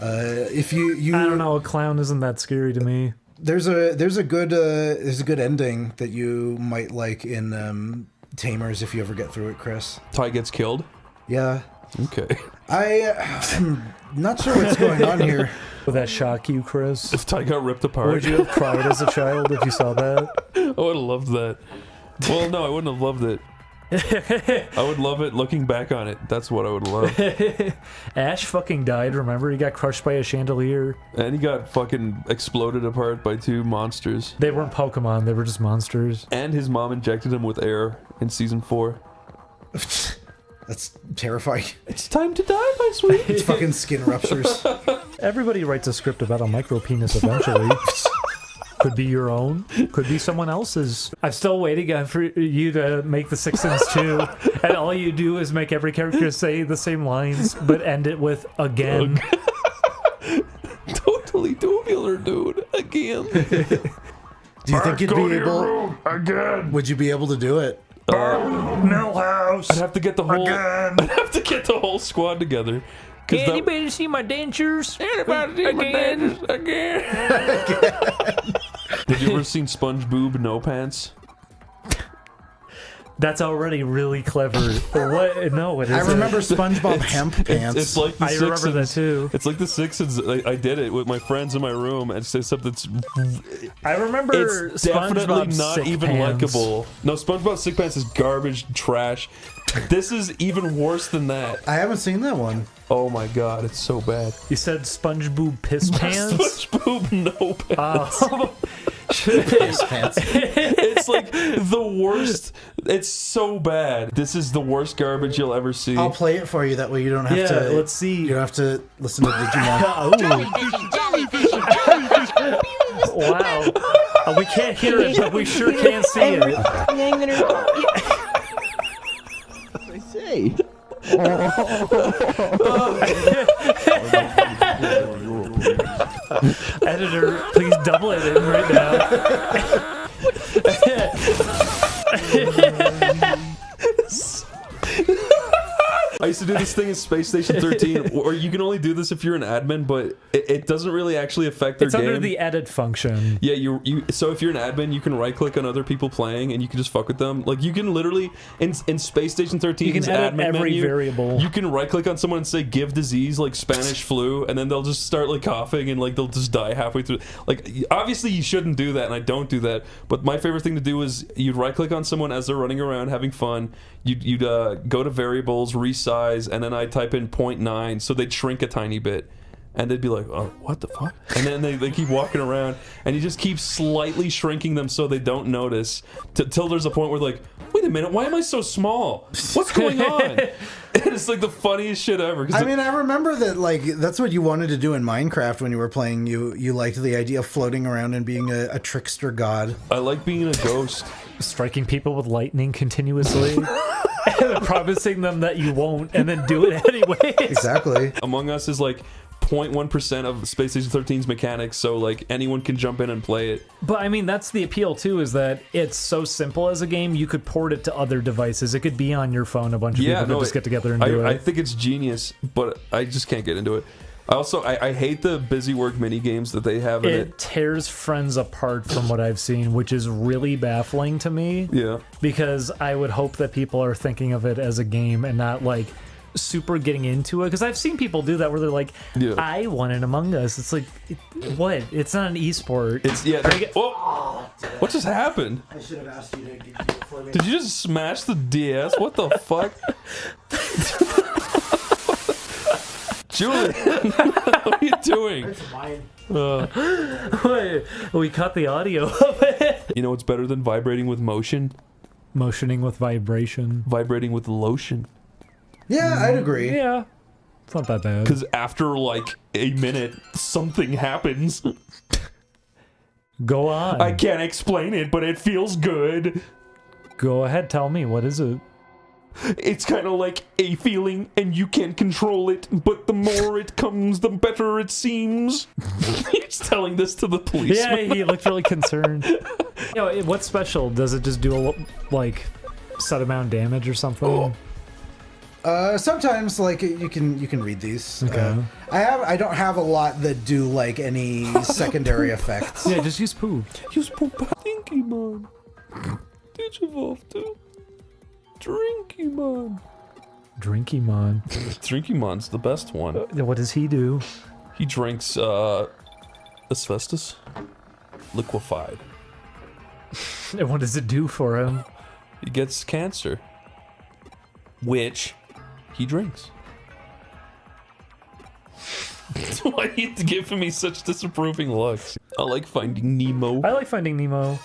If you I don't know, a clown isn't that scary to me. there's a good ending that you might like in Tamers if you ever get through it, Chris. Ty gets killed. Yeah, Okay. I'm not sure what's going on here. Would that shock you, Chris? If Ty got ripped apart, Would you have cried as a child if you saw that? I would have loved that. Well, no, I wouldn't have loved it. I would love it looking back on it. That's what I would love. Ash fucking died, remember? He got crushed by a chandelier. And he got fucking exploded apart by 2 monsters. They weren't Pokemon, they were just monsters. And his mom injected him with air in season 4. That's terrifying. It's time to die, my sweet. It's fucking skin ruptures. Everybody writes a script about a micro penis eventually. Could be your own, could be someone else's. I'm still waiting for you to make the Six Sense 2, and all you do is make every character say the same lines, but end it with again. Totally tubular, dude. Again. Do you think you'd be able? Again. Would you be able to do it? I'd have to get the whole. I'd have to get the whole squad together. Anybody see my dentures? Anybody see my dentures again? Did you ever seen SpongeBob No Pants? That's already really clever. What? No, it I isn't. remember SpongeBob hemp pants. It's like the I remember that too. It's like the Sixons. I did it with my friends in my room, and except it's I remember it's definitely SpongeBob not Sick even Pants. likable. No, SpongeBob Sick Pants is garbage, trash. This is even worse than that. I haven't seen that one. Oh my god, it's so bad. You said SpongeBob Piss Pants? SpongeBob No Pants. Pants. It's like the worst. It's so bad. This is the worst garbage you'll ever see. I'll play it for you. That way you don't have Yeah, to. let's see. You don't have to listen to Digimon. Wow. We can't hear it, but we sure can see it. I say. Editor, please double it in right now. I used to do this thing in Space Station 13, or you can only do this if you're an admin, but it doesn't really actually affect their It's game. under the edit function. Yeah, so if you're an admin, you can right-click on other people playing, and you can just fuck with them. Like, you can literally, in Space Station 13's You can edit admin every menu, variable. you can right-click on someone and say, give disease, like Spanish flu, and then they'll just start, like, coughing, and, like, they'll just die halfway through. Like, obviously you shouldn't do that, and I don't do that, but my favorite thing to do is you'd right-click on someone as they're running around having fun, you'd go to variables, resize, and then I type in 0.9, so they'd shrink a tiny bit. And they'd be like, oh, what the fuck? And then they keep walking around, and you just keep slightly shrinking them so they don't notice, till there's a point where like, wait a minute, why am I so small? What's going on? And it's like the funniest shit ever. I mean, I remember that, like, that's what you wanted to do in Minecraft when you were playing. You liked the idea of floating around and being a trickster god. I like being a ghost. Striking people with lightning continuously. And promising them that you won't, and then do it anyways. Exactly. Among Us is like 0.1% of Space Station 13's mechanics, so like anyone can jump in and play it. But I mean, that's the appeal too, is that it's so simple as a game, you could port it to other devices. It could be on your phone, a bunch of people could just get together and do it. I think it's genius, but I just can't get into it. I hate the busy work mini games that they have in it. It tears friends apart from what I've seen, which is really baffling to me. Yeah. Because I would hope that people are thinking of it as a game and not like super getting into it. Because I've seen people do that where they're like, Yeah. I won an Among Us. It's like, what? It's not an esport. It's what just happened? I should have asked you to do it for me. Did you just smash the DS? What the fuck? Julian, what are you doing? It's mine. Wait, we cut the audio of it. You know what's better than vibrating with motion? Motioning with vibration. Vibrating with lotion. Yeah, I'd agree. Yeah. It's not that bad. Because after like a minute, something happens. Go on. I can't explain it, but it feels good. Go ahead, tell me. What is it? It's kind of like a feeling, and you can't control it, but the more it comes, the better it seems. He's telling this to the police. Yeah, he looked really concerned. What's special? Does it just do a like set amount damage or something? Sometimes, like, you can read these. Okay. I don't have a lot that do like any secondary effects. Yeah, just use poop. Use poop. Digimon. Digivolve too. Drinkymon. Drinkymon. Drinkymon's the best one. What does he do? He drinks asbestos, liquefied. And what does it do for him? He gets cancer, which he drinks. Why are you giving me such disapproving looks? I like Finding Nemo. I like Finding Nemo.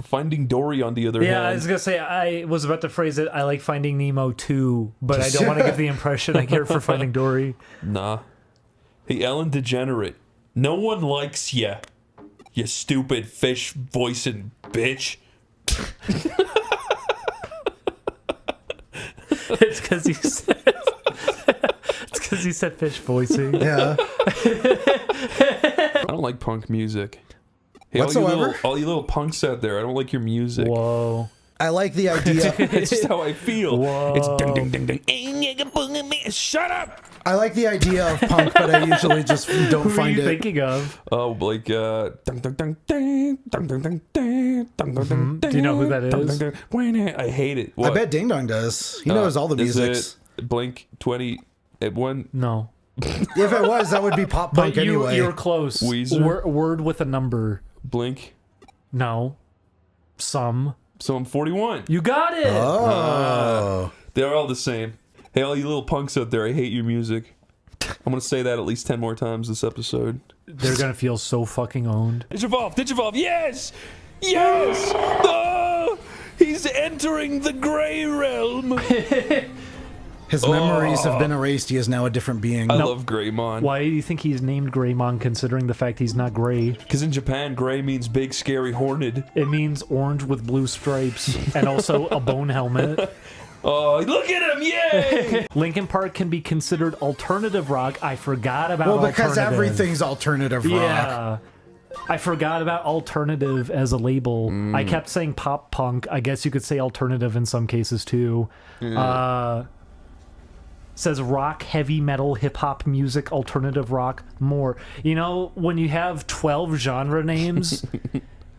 Finding Dory, on the other hand. Yeah, I was gonna say, I was about to phrase it, I like Finding Nemo too, but I don't want to give the impression I care for Finding Dory. Nah. Hey, Ellen DeGenerate. No one likes ya. You stupid fish voicing bitch. It's because he said... It's because he said fish voicing. Yeah. I don't like punk music. Hey, Whatsoever? all you little punks out there, I don't like your music. Whoa. I like the idea. It's just how I feel. Whoa. It's ding ding ding ding. Shut up! I like the idea of punk, but I usually just don't Who are find you it. thinking of? Oh, like dun dun dun dun dun dun dun dun dun dun. Do you know who that is? I hate it. I What? bet Ding Dong does. He knows all the Is musics. it Blink 20 at one? No. If it was, that would be pop punk But anyway. you're close. Weezer? Word with a number. Blink. No. Some. So I'm 41. You got it! Oh. They're all the same. Hey, all you little punks out there, I hate your music. I'm gonna say that at least 10 more times this episode. They're gonna feel so fucking owned. Digivolve, yes! Yes! Oh, he's entering the gray realm! His memories have been erased. He is now a different being. I love Greymon. Why do you think he's named Greymon, considering the fact he's not gray? Because in Japan, gray means big, scary, horned. It means orange with blue stripes, and also a bone helmet. Oh, look at him! Yay! Linkin Park can be considered alternative rock. I forgot about because alternative. everything's alternative rock. Yeah. I forgot about alternative as a label. I kept saying pop punk. I guess you could say alternative in some cases too. Says rock, heavy metal, hip hop music, alternative rock, more. You know, when you have 12 genre names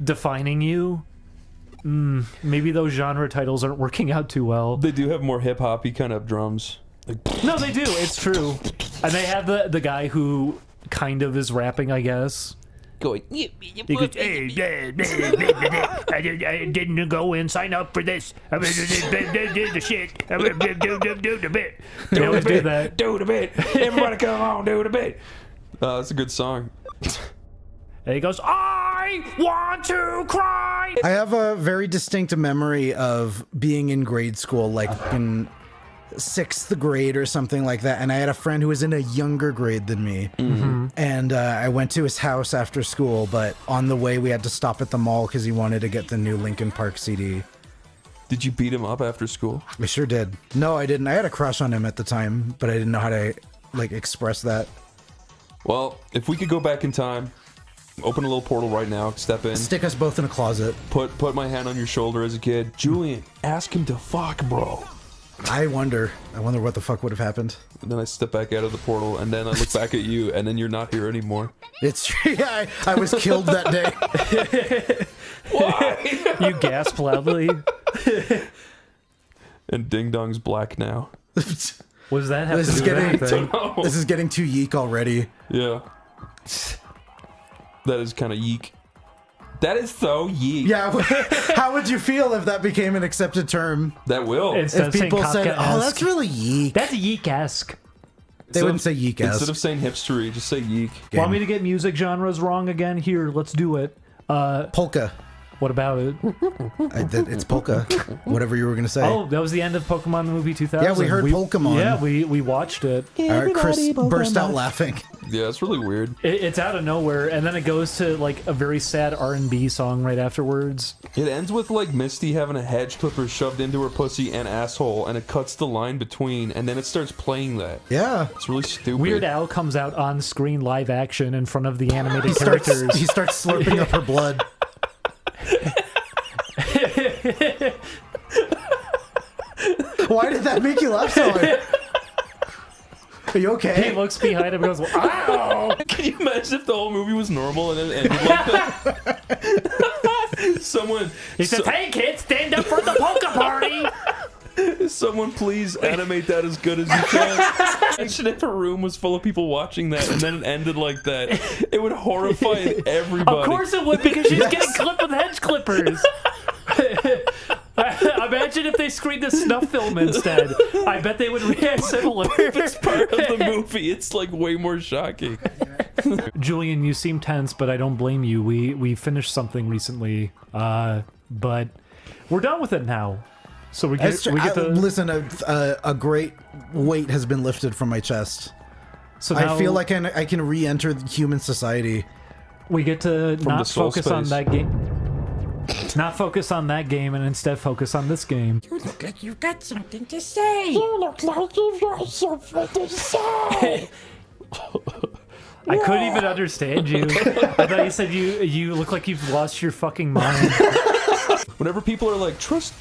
defining you, maybe those genre titles aren't working out too well. They do have more hip-hop-y kind of drums. Like, No, they do. It's true. And they have the guy who kind of is rapping, I guess. Going, he goes, hey, I didn't go and sign up for this. I mean, do the shit. Do the bit. They always do that. Do the bit. Everybody come on, do the bit. that's a good song. And he goes, I want to cry. I have a very distinct memory of being in grade school, like in 6th grade or something like that, and I had a friend who was in a younger grade than me, and I went to his house after school, but on the way we had to stop at the mall because he wanted to get the new Linkin Park CD. Did you beat him up after school? I sure did. No, I didn't. I had a crush on him at the time, but I didn't know how to like express that. Well, if we could go back in time, open a little portal right now, step in, Stick us both in a closet. put my hand on your shoulder as a kid. Julian, ask him to fuck, bro. I wonder what the fuck would have happened. And then I step back out of the portal, and then I look back at you, and then you're not here anymore. It's true. Yeah, I was killed that day. Why? You gasp loudly. And Ding Dong's black now. What does that have This to is do with getting anything? this is getting too yeek already. Yeah. That is kind of yeek. That is so yeek. Yeah, how would you feel if that became an accepted term? That will. Instead If of saying people said, "Oh, Kafka-esque. that's really yeek," That's a yeek-esque. they wouldn't say yeek Instead ass. of saying hipstery, just say yeek. Want me to get music genres wrong again? Here, let's do it. Polka. What about it? It's polka. Whatever you were gonna say. Oh, that was the end of Pokemon the movie 2000. Yeah, we heard Pokemon. Yeah, we watched it. All right, Chris burst out laughing. Yeah, it's really weird. It's out of nowhere, and then it goes to like a very sad R&B song right afterwards. It ends with like Misty having a hedge clipper shoved into her pussy and asshole, and it cuts the line between, and then it starts playing that. Yeah. It's really stupid. Weird Al comes out on screen live action in front of the animated characters. He starts slurping up her blood. Why did that make you laugh so hard? Are you okay? He looks behind him and goes, "Ow!" Can you imagine if the whole movie was normal and it ended like that? Someone. He says, "Hey kids, stand up for the polka party!" Someone please animate that as good as you can. Imagine if a room was full of people watching that and then it ended like that. It would horrify everybody. Of course it would, because she's getting clipped with hedge clippers. Imagine if they screened a snuff film instead. I bet they would react similar. If it's part of the movie, it's like way more shocking. Julian, you seem tense, but I don't blame you. We finished something recently, but we're done with it now. So we get to listen. A great weight has been lifted from my chest. So now I feel like I can re-enter human society. we get to the not soul focus on space. that game. Not focus on that game and instead focus on this game. You look like you've got something to say. You look like you've got something to say. I couldn't even understand you. I thought you said you look like you've lost your fucking mind. Whenever people are like, trust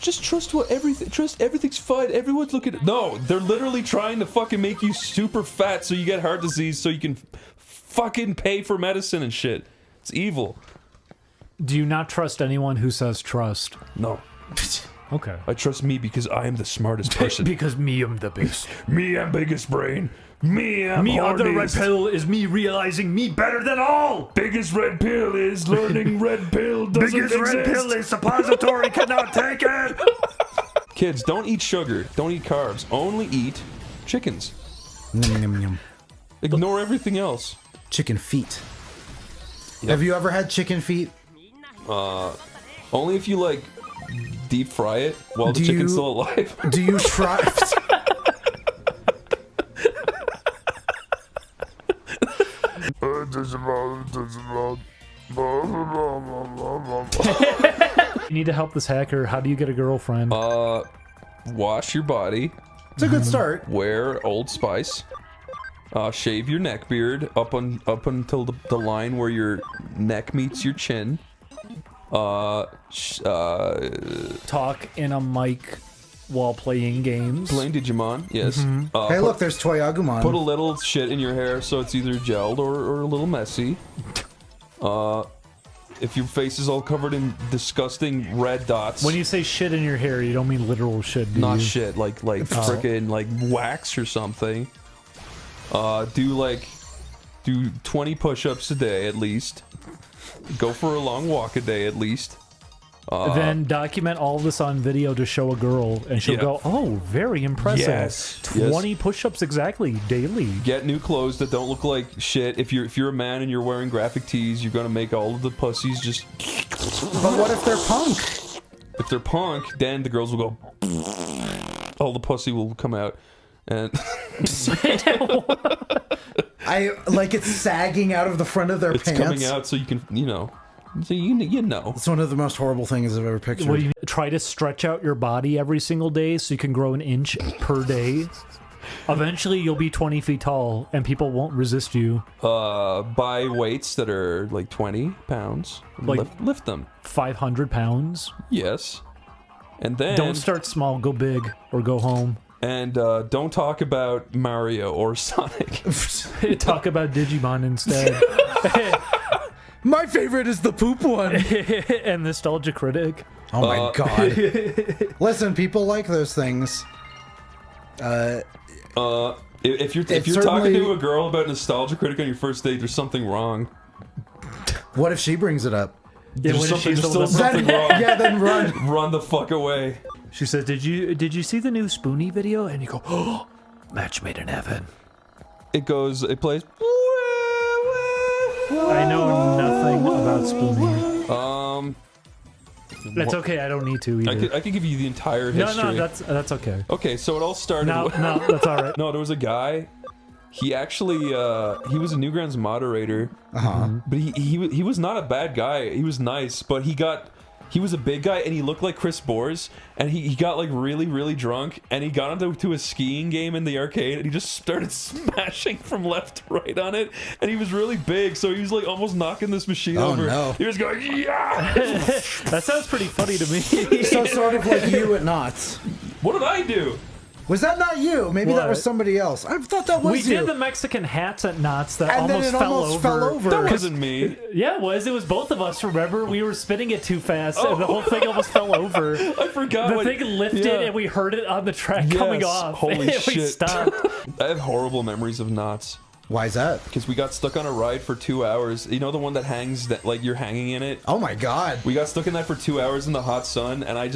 everything's fine, everyone's looking. No, they're literally trying to fucking make you super fat so you get heart disease so you can fucking pay for medicine and shit. It's evil. Do you not trust anyone who says trust? No. Okay. I trust me because I am the smartest person. Because me, I'm the biggest. Me, I'm biggest brain. Me, I'm Me on the red hardest. pill is me realizing me better than all. Biggest red pill is learning red pill doesn't Biggest exist. red pill is suppository cannot take it. Kids, don't eat sugar. Don't eat carbs. Only eat chickens. Yum, yum, yum. Ignore everything else. Chicken feet. Have you ever had chicken feet? Only if you like deep fry it while the chicken's still alive. Do you try? You need to help this hacker. How do you get a girlfriend? Wash your body. It's a good start. Wear Old Spice. Shave your neck beard up until the line where your neck meets your chin. Talk in a mic while playing games. Playing Digimon, yes. Hey, look, there's Toy Agumon. Put a little shit in your hair so it's either gelled or a little messy. If your face is all covered in disgusting red dots. When you say shit in your hair, you don't mean literal shit, do Not you? shit, like frickin' like wax or something. Do 20 push-ups a day at least. Go for a long walk a day at least. Then document all this on video to show a girl, and she'll go, "Oh, very impressive! Yes. 20 push-ups exactly daily." Get new clothes that don't look like shit. If you're a man and you're wearing graphic tees, you're gonna make all of the pussies just. But what if they're punk? If they're punk, then the girls will go. All the pussy will come out, and. I like it's sagging out of the front of their It's pants. coming out so you can, so you know. It's one of the most horrible things I've ever pictured. What do you try to stretch out your body every single day so you can grow an inch per day? Eventually, you'll be 20 feet tall, and people won't resist you. Buy weights that are like 20 pounds. Like- lift them. 500 pounds. Yes. And then Don't start small, go big, or go home. And don't talk about Mario or Sonic. Talk about Digimon instead. My favorite is the poop one. And Nostalgia Critic. Oh my god. Listen, people like those things. If you're talking certainly- to a girl about Nostalgia Critic on your first date, there's something wrong. What if she brings it up? There's what if she's still the one- something wrong. Yeah, then run. Run the fuck away. She says, "Did you see the new Spoonie video?" And you go, "Oh, match made in heaven." It plays. I know nothing about Spoonie. That's okay. I don't need to either. I could give you the entire history. No, that's okay. Okay, so it all started. No, that's all right. No, there was a guy. He actually he was a Newgrounds moderator. But he was not a bad guy. He was nice, but he was a big guy and he looked like Chris Bors, and he got like really, really drunk, and he got into a skiing game in the arcade, and he just started smashing from left to right on it, and he was really big, so he was like almost knocking this machine over. No. He was going, yeah! That sounds pretty funny to me. So sort of like you at Knott's. What did I do? Was that not you? Maybe that What? was somebody else. I thought that was We you. did the Mexican hats at Knott's that and then almost, it almost fell over. That wasn't me. Yeah, it was. It was both of us, remember? We were spinning it too fast, and the whole thing almost fell over. I forgot. The thing lifted, and we heard it on the track coming Yes, off. holy and we shit. stopped. I have horrible memories of Knott's. Why is that? Because we got stuck on a ride for 2 hours. You know the one that hangs, that like you're hanging in it? Oh my god. We got stuck in that for 2 hours in the hot sun, and I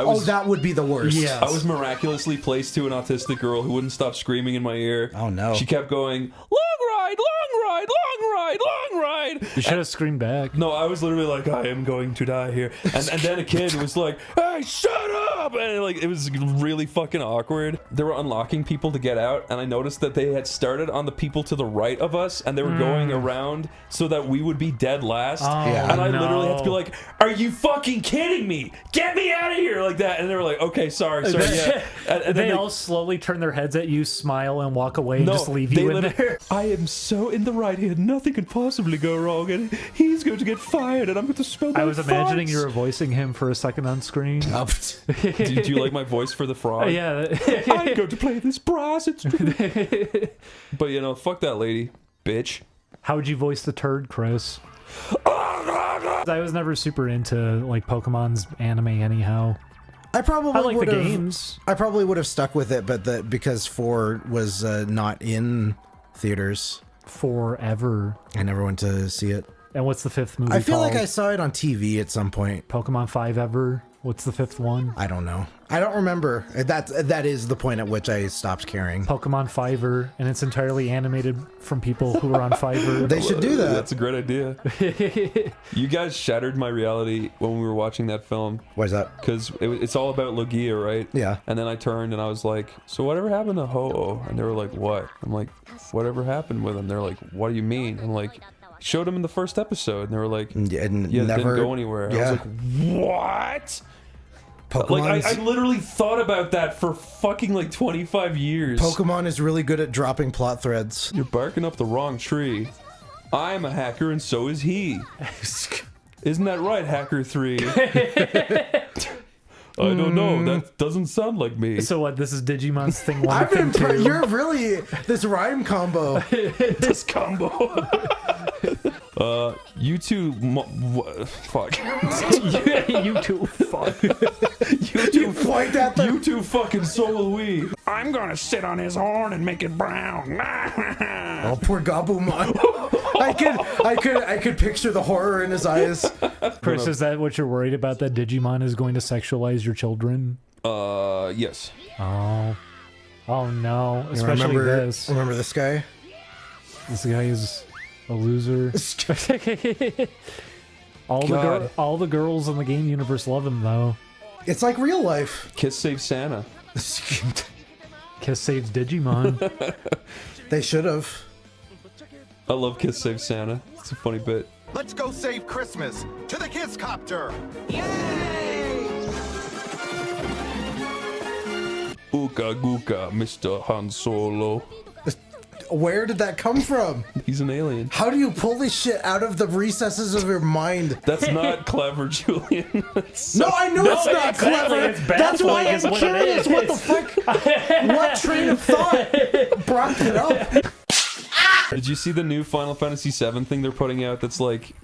was that would be the worst. Yeah. I was miraculously placed to an autistic girl who wouldn't stop screaming in my ear. Oh no. She kept going, long ride, long ride, long ride, long ride. You should have screamed back. No, I was literally like, I am going to die here. And then a kid was like, hey, shut up! And like, it was really fucking awkward. They were unlocking people to get out, and I noticed that they had started on the people to the right of us, and they were going around so that we would be dead last. Yeah. And I literally had to be like, are you fucking kidding me? Get me out of here! Like that. And they were like, okay, sorry, yeah. And then They all slowly turn their heads at you, smile, and walk away, and just leave you in there. I am so in the right here. Nothing could possibly go wrong, and he's going to get fired, and I'm going to spell. I was imagining you were voicing him for a second on screen. Did you like my voice for the frog? Yeah. I'm going to play this brass instrument. But you know, fuck that lady, bitch. How would you voice the turd, Chris? I was never super into like Pokemon's anime anyhow. I like the games. I probably would have stuck with it, but because 4 was not in theaters. Forever. I never went to see it. And what's the 5th movie I feel called? like I saw it on TV at some point. Pokemon 5 Ever. What's the 5th one? I don't know. I don't remember. That is the point at which I stopped caring. Pokemon Fiverr, and it's entirely animated from people who are on Fiverr. They should do that. That's a great idea. You guys shattered my reality when we were watching that film. Why is that? Because it's all about Logia, right? Yeah. And then I turned and I was like, so whatever happened to Ho-Oh? And they were like, what? I'm like, whatever happened with him? They're like, what do you mean? I'm like, showed him in the first episode. And they were like, and yeah, never, it didn't go anywhere. Yeah. I was like, what? Pokemon's, Like, I literally thought about that for fucking like 25 years. Pokemon is really good at dropping plot threads. You're barking up the wrong tree. I'm a hacker and so is he. Isn't that right, Hacker 3? I don't know. That doesn't sound like me. So what? This is Digimon's thing 1 and thing 2. You're really this rhyme combo. This combo. You two, fuck. You two, fuck. Point at them. You two fucking so will we. I'm gonna sit on his horn and make it brown. Oh, poor Gabumon. I could picture the horror in his eyes. Chris, is that what you're worried about? That Digimon is going to sexualize your children? Yes. Oh no! Especially this. Remember this guy? This guy is a loser. all the girls in the game universe love him though. It's like real life. Kiss Save Santa. Kiss saves Digimon. They should have. I love Kiss Save Santa. It's a funny bit. Let's go save Christmas to the Kiss Copter. Ooka gooka, Mr. Han Solo. Where did that come from? He's an alien. How do you pull this shit out of the recesses of your mind? That's not clever, Julian. No, I know it's not clever. That's why I'm curious. What the fuck? What train of thought brought it up? Did you see the new Final Fantasy VII thing they're putting out? That's like,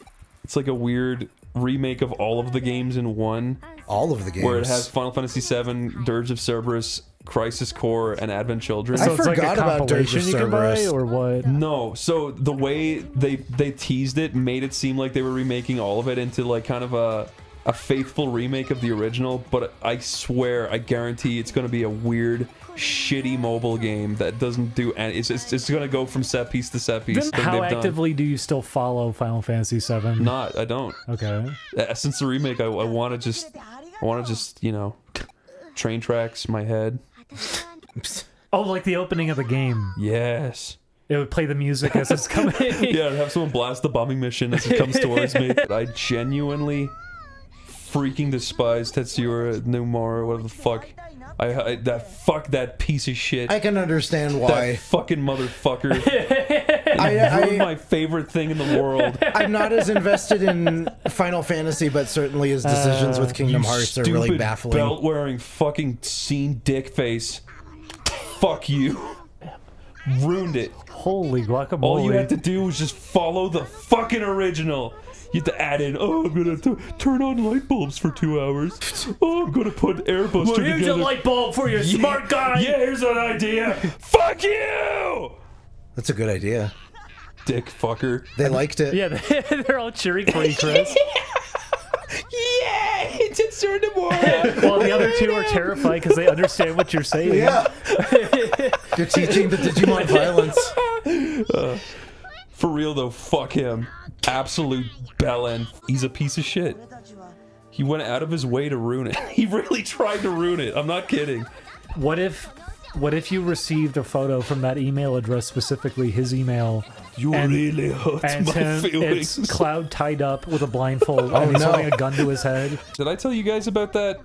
it's like a weird remake of all of the games in one. All of the games. Where it has Final Fantasy VII, Dirge of Cerberus, Crisis Core, and Advent Children. So I it's forgot like a about Dirge of compilation you can buy, Cerberus. or what? No, so the way they teased it made it seem like they were remaking all of it into like kind of a faithful remake of the original, but I swear, I guarantee it's going to be a weird, shitty mobile game that doesn't do any. It's going to go from set piece to set piece. Then how actively do you still follow Final Fantasy VII? I don't. Okay. Since the remake, I want to just, you know, train tracks my head. Oh, like the opening of the game. Yes. It would play the music as it's coming. Yeah, I'd have someone blast the bombing mission as it comes towards me. I genuinely freaking despise Tetsuya Nomura, whatever the fuck. Fuck that piece of shit. I can understand why. That fucking motherfucker. He ruined my favorite thing in the world. I'm not as invested in Final Fantasy, but certainly his decisions with Kingdom Hearts are really baffling. Belt wearing fucking scene dick face. Fuck you. Ruined it. Holy guacamole. All you had to do was just follow the fucking original. You have to add in, oh, I'm gonna turn on light bulbs for 2 hours. Oh, I'm gonna put Airbuster together. Here's a light bulb for your smart guy. Yeah, here's an idea. Fuck you! That's a good idea. Dick fucker. They liked it. Yeah, they're all cheering for you, Chris. Yeah, it's Nomura. Well, the other two are terrified because they understand what you're saying. Yeah. You're teaching the Digimon violence. For real though, fuck him. Absolute bellend. He's a piece of shit. He went out of his way to ruin it. He really tried to ruin it. I'm not kidding. What if you received a photo from that email address, specifically his email? You really hurt my feelings. It's Cloud tied up with a blindfold and he's holding a gun to his head. Did I tell you guys about that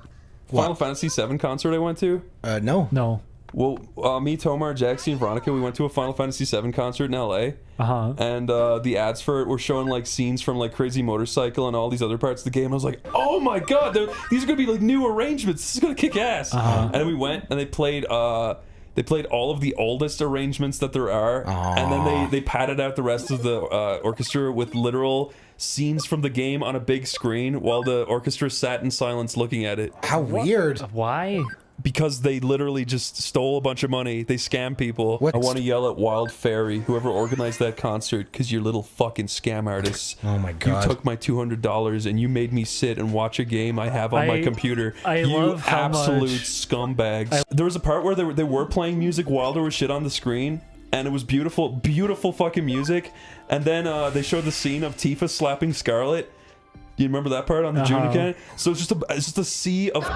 Final Fantasy VII concert I went to? No. No. Well, me, Tomar, Jaxie, and Veronica, we went to a Final Fantasy VII concert in LA. And the ads for it were showing like scenes from like Crazy Motorcycle and all these other parts of the game. I was like, oh my god, these are gonna be like new arrangements. This is gonna kick ass. And then we went and they played all of the oldest arrangements that there are. And then they padded out the rest of the orchestra with literal scenes from the game on a big screen while the orchestra sat in silence looking at it. How weird. Why? Because they literally just stole a bunch of money. They scam people. I want to yell at Wild Fairy, whoever organized that concert, because you're little fucking scam artists. Oh my god. You took my $200 and you made me sit and watch a game I have on my computer. I you love how absolute much... scumbags. There was a part where they were playing music while there was shit on the screen, and it was beautiful, beautiful fucking music. And then they showed the scene of Tifa slapping Scarlet. You remember that part on the Junior Can? So it's just a sea of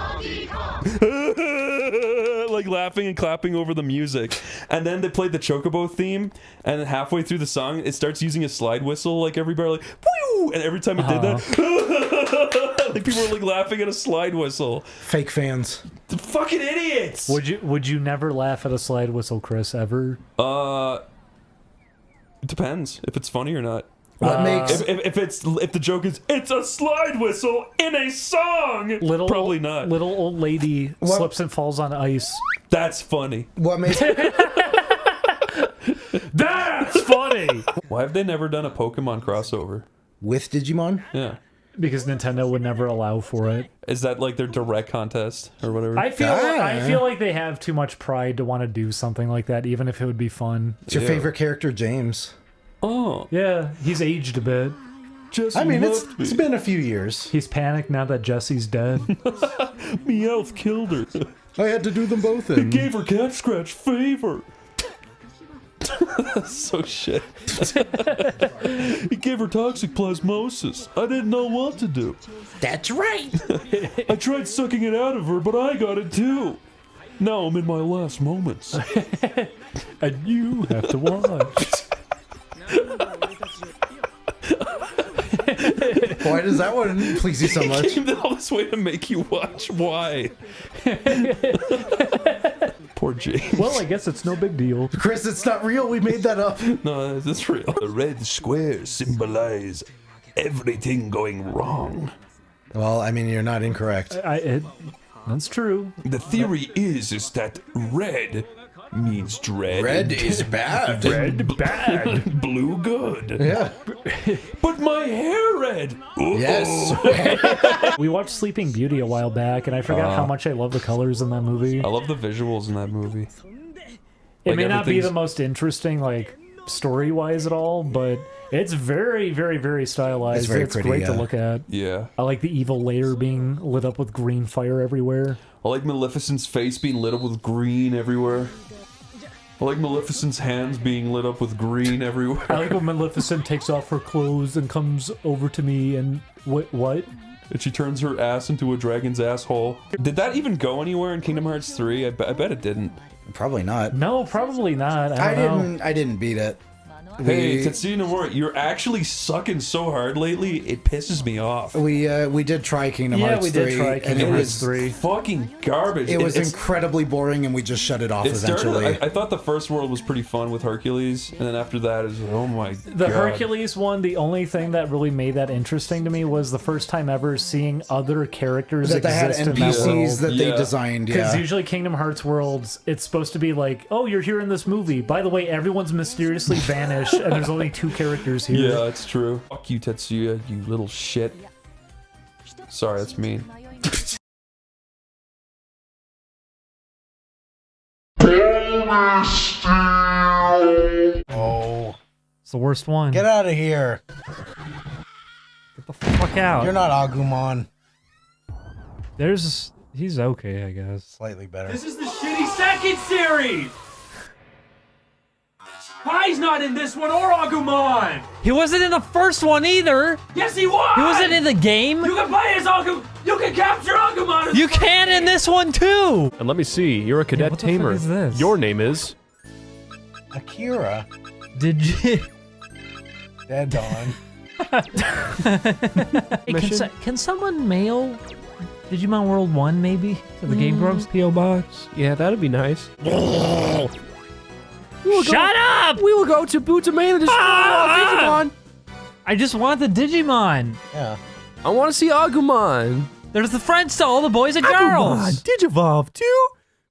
like laughing and clapping over the music. And then they played the Chocobo theme, and then halfway through the song, it starts using a slide whistle, like everybody like woo! And every time it did that, like people were like laughing at a slide whistle. Fake fans. The fucking idiots. Would you never laugh at a slide whistle, Chris? Ever? It depends if it's funny or not. What makes if the joke is it's a slide whistle in a song, probably not. Little old lady slips and falls on ice. That's funny. what makes That's funny. Why have they never done a Pokemon crossover? with Digimon? Yeah. Because Nintendo would never allow for it. Is that like their direct contest or whatever? I feel like they have too much pride to want to do something like that, even if it would be fun. It's your favorite character, James. Oh. Yeah, he's aged a bit. Jesse I mean, left it's been a few years. He's panicked now that Jesse's dead. Meowth killed her. I had to do them both in. Gave her cat scratch favor. That's so shit. He gave her toxic plasmosis. I didn't know what to do. That's right. I tried sucking it out of her, but I got it too. Now I'm in my last moments. And you have to watch. Why does that one please you so much? He came all this way to make you watch. Why? Poor James. Well, I guess it's no big deal. Chris, it's not real. We made that up. No, it's real. The red squares symbolize everything going wrong. Well, I mean, you're not incorrect. That's true. The theory is that red means dread. Red is bad. Red bad. Blue good. Yeah. But my hair red. Uh-oh. Yes. We watched Sleeping Beauty a while back, and I forgot how much I love the colors in that movie. I love the visuals in that movie. It may not be the most interesting, like, story-wise at all, but it's very, very, very stylized. It's very pretty, great yeah. to look at. Yeah. I like the evil lair being lit up with green fire everywhere. I like Maleficent's face being lit up with green everywhere. I like Maleficent's hands being lit up with green everywhere. I like when Maleficent takes off her clothes and comes over to me and... What? And she turns her ass into a dragon's asshole. Did that even go anywhere in Kingdom Hearts 3? I bet it didn't. Probably not. No, probably not. I don't know. I didn't beat it. Hey, Tetsuya Nomura, you're actually sucking so hard lately, it pisses me off. We did try Kingdom Hearts 3. Yeah, we did try Kingdom Hearts 3. Fucking garbage. It was incredibly boring, and we just shut it off eventually. I thought the first world was pretty fun with Hercules, and then after that is, oh my god. The Hercules one, the only thing that really made that interesting to me was the first time ever seeing other characters that they had exist in that world. NPCs that they designed, Because usually Kingdom Hearts worlds, it's supposed to be like, oh, you're here in this movie. By the way, everyone's mysteriously vanished, and there's only 2 characters here. Yeah, it's true. Fuck you, Tetsuya, you little shit. Sorry, that's mean. Oh. It's the worst one. Get out of here. Get the fuck out. You're not Agumon. He's okay, I guess. Slightly better. This is the shitty second series! Kai's not in this one or Agumon! He wasn't in the first one either! Yes, he was! He wasn't in the game! You can play as Agumon! You can capture Agumon! You can in this one too! And let me see, you're a cadet what the fuck tamer. is this? Your name is... Akira. Did you... Dead on. Hey, can someone mail Digimon World 1 maybe? To the Game Grumps P.O. Box? Yeah, that'd be nice. Shut up! We will go to Butamain and destroy all Digimon! I just want the Digimon! Yeah. I want to see Agumon! There's the friends to all the boys and girls! Agumon! Digivolve 2?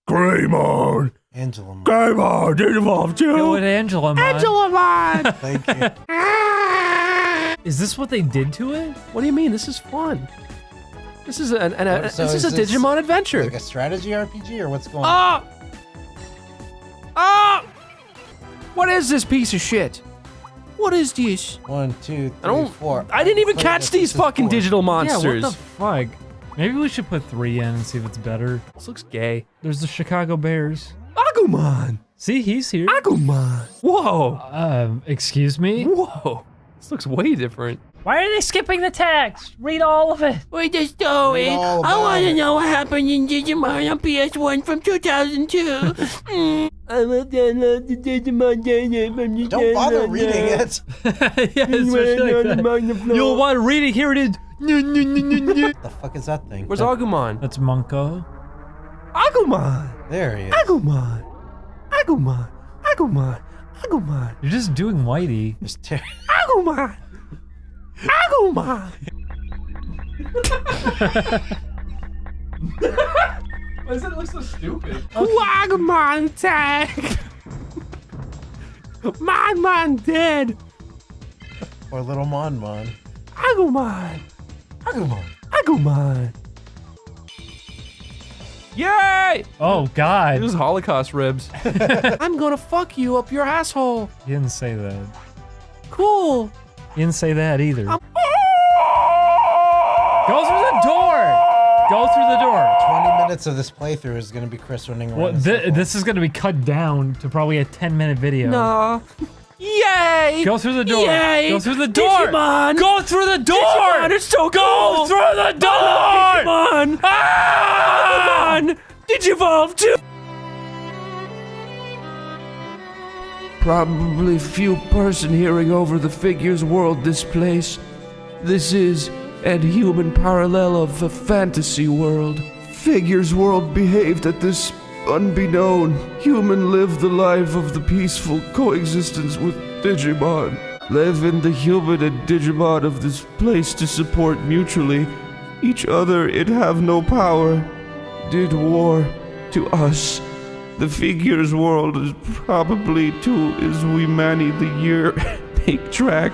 Greymon! Angelamon. Greymon! Digivolve 2! Go with Angelamon. Angelamon! Thank you. Is this what they did to it? What do you mean? This is fun. This is a So this is a this Digimon adventure. Like a strategy RPG or what's going on? What is this piece of shit? What is this? 1, 2, 3, I don't. 4. I didn't even Play catch this. these This is fucking 4. digital monsters. Yeah, what the fuck? Maybe we should put 3 in and see if it's better. This looks gay. There's the Chicago Bears. Agumon. See, he's here. Agumon. Whoa. Excuse me? Whoa. This looks way different. Why are they skipping the text? Read all of it. Wait, the story. all I about want to it. know what happened in Digimon on PS1 from 2002. I love the Digimon game. Don't bother reading it. Yeah, especially like that. You'll want to read it. Here it is. What the fuck is that thing? Where's Agumon? That's Munko. Agumon. There he is. Agumon. Agumon. Agumon. Agumon. You're just doing Whitey. Just Agumon. Agumon. Why does it look so stupid? Agumon attack. Mon dead. Or little Mon. Agumon. Agumon. Agumon. Yay! Oh, God. It was Holocaust ribs. I'm gonna fuck you up your asshole. He didn't say that. Cool. He didn't say that either. Go through the door! Go through the door. 20 minutes of this playthrough is going to be Chris running around. Well, in circles. this is going to be cut down to probably a 10-minute video. Nah. Yay! Go through the door. Yay! Go through the door. Digimon! Go through the door. Digimon, it's so Go cool! through the door. Digimon! Ah! Digimon! Digivolve 2! Probably few person hearing over the figures world this place. This is an human parallel of a fantasy world. Figures world behaved at this unbeknown. Human lived the life of the peaceful coexistence with Digimon. Live in the human and Digimon of this place to support mutually each other. It have no power. Did war to us. The figures world is probably too as we many the year make track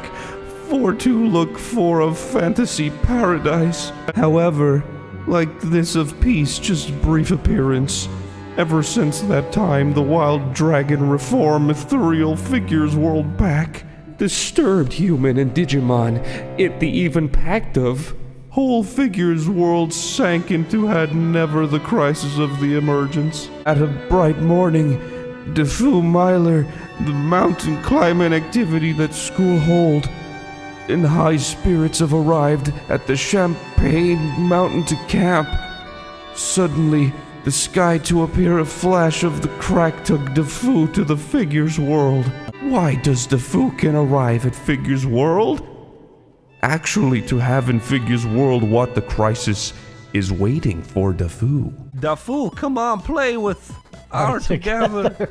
for to look for a fantasy paradise. However, like this of peace, just brief appearance. Ever since that time, the wild dragon reform ethereal figures world back. Disturbed human and Digimon, it the even pact of. Whole figures world sank into had never the crisis of the emergence. At a bright morning, Defu Myler, the mountain climbing activity that school hold, in high spirits have arrived at the Champagne Mountain to camp. Suddenly, the sky to appear a flash of the crack took Defu to the figures world. Why does Defu can arrive at figures world? Actually, to have in figures world what the crisis is waiting for Defu. Defu, come on, play with our together.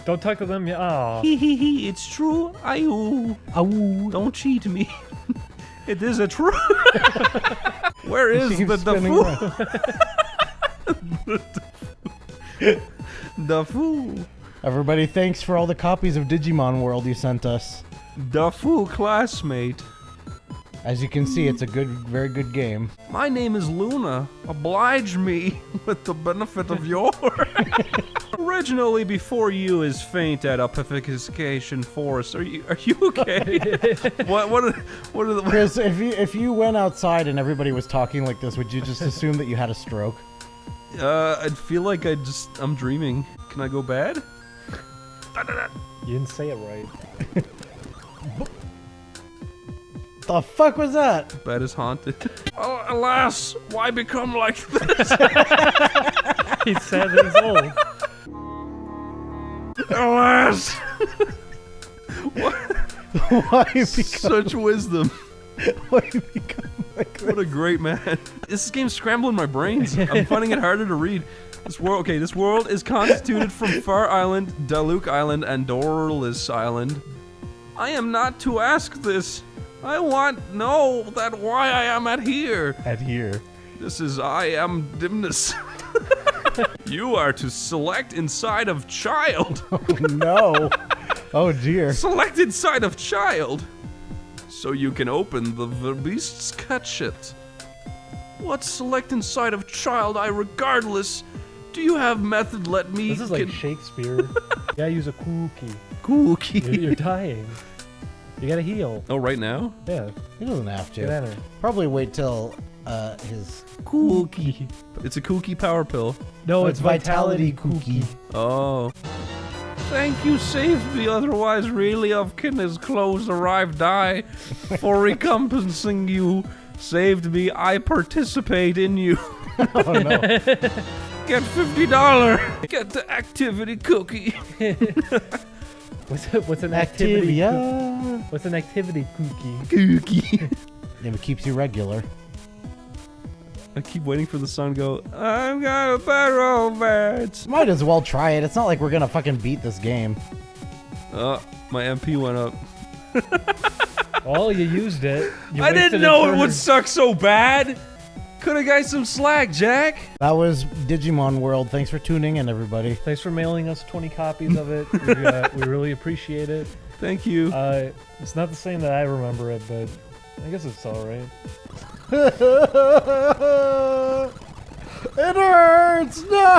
Don't talk to them yet. Oh. Hee, it's true. Don't cheat me. It is a true. Where is the Defu? Defu. Everybody, thanks for all the copies of Digimon World you sent us. Defu, classmate. As you can see, it's a very good game. My name is Luna. Oblige me with the benefit of your. Originally, before you is faint at Upification Forest. Are you okay? What are the Chris, if you went outside and everybody was talking like this, would you just assume that you had a stroke? I'd feel like I'm dreaming. Can I go bad? You didn't say it right. The fuck was that? Bed is haunted. Oh, alas, why become like this? He's sad that he's old. Alas! Why become Such wisdom. Why become like this? What a great man. This game's scrambling my brains. I'm finding it harder to read. This world is constituted from Far Island, Daluk Island, and Dorlis Island. I am not to ask this. I want know that why I am at here. At here. This is I am dimness. You are to select inside of child. Oh no. Oh dear. Select inside of child. So you can open the beast's cut shit. What's select inside of child eye regardless? Do you have method let me... This is like Shakespeare. You gotta use a cookie. Cookie. You're dying. You gotta heal. Oh, right now? Yeah. He doesn't have to. Get at her. Probably wait till his Cookie. It's a cookie power pill. No, it's Vitality Cookie. Oh. Thank you, saved me. Otherwise, really, of his clothes arrived I. For recompensing you, saved me. I participate in you. Oh no. Get $50. Get the activity cookie. What's an activity? Activia. What's an activity cookie? Cookie. It keeps you regular. I keep waiting for the song to go, I've got a better romance. Might as well try it. It's not like we're gonna fucking beat this game. My MP went up. Oh, you used it. I didn't know it would suck so bad. Could've got some slack, Jack. That was Digimon World. Thanks for tuning in, everybody. Thanks for mailing us 20 copies of it. We really appreciate it. Thank you. It's not the same that I remember it, but I guess it's all right. It hurts! No!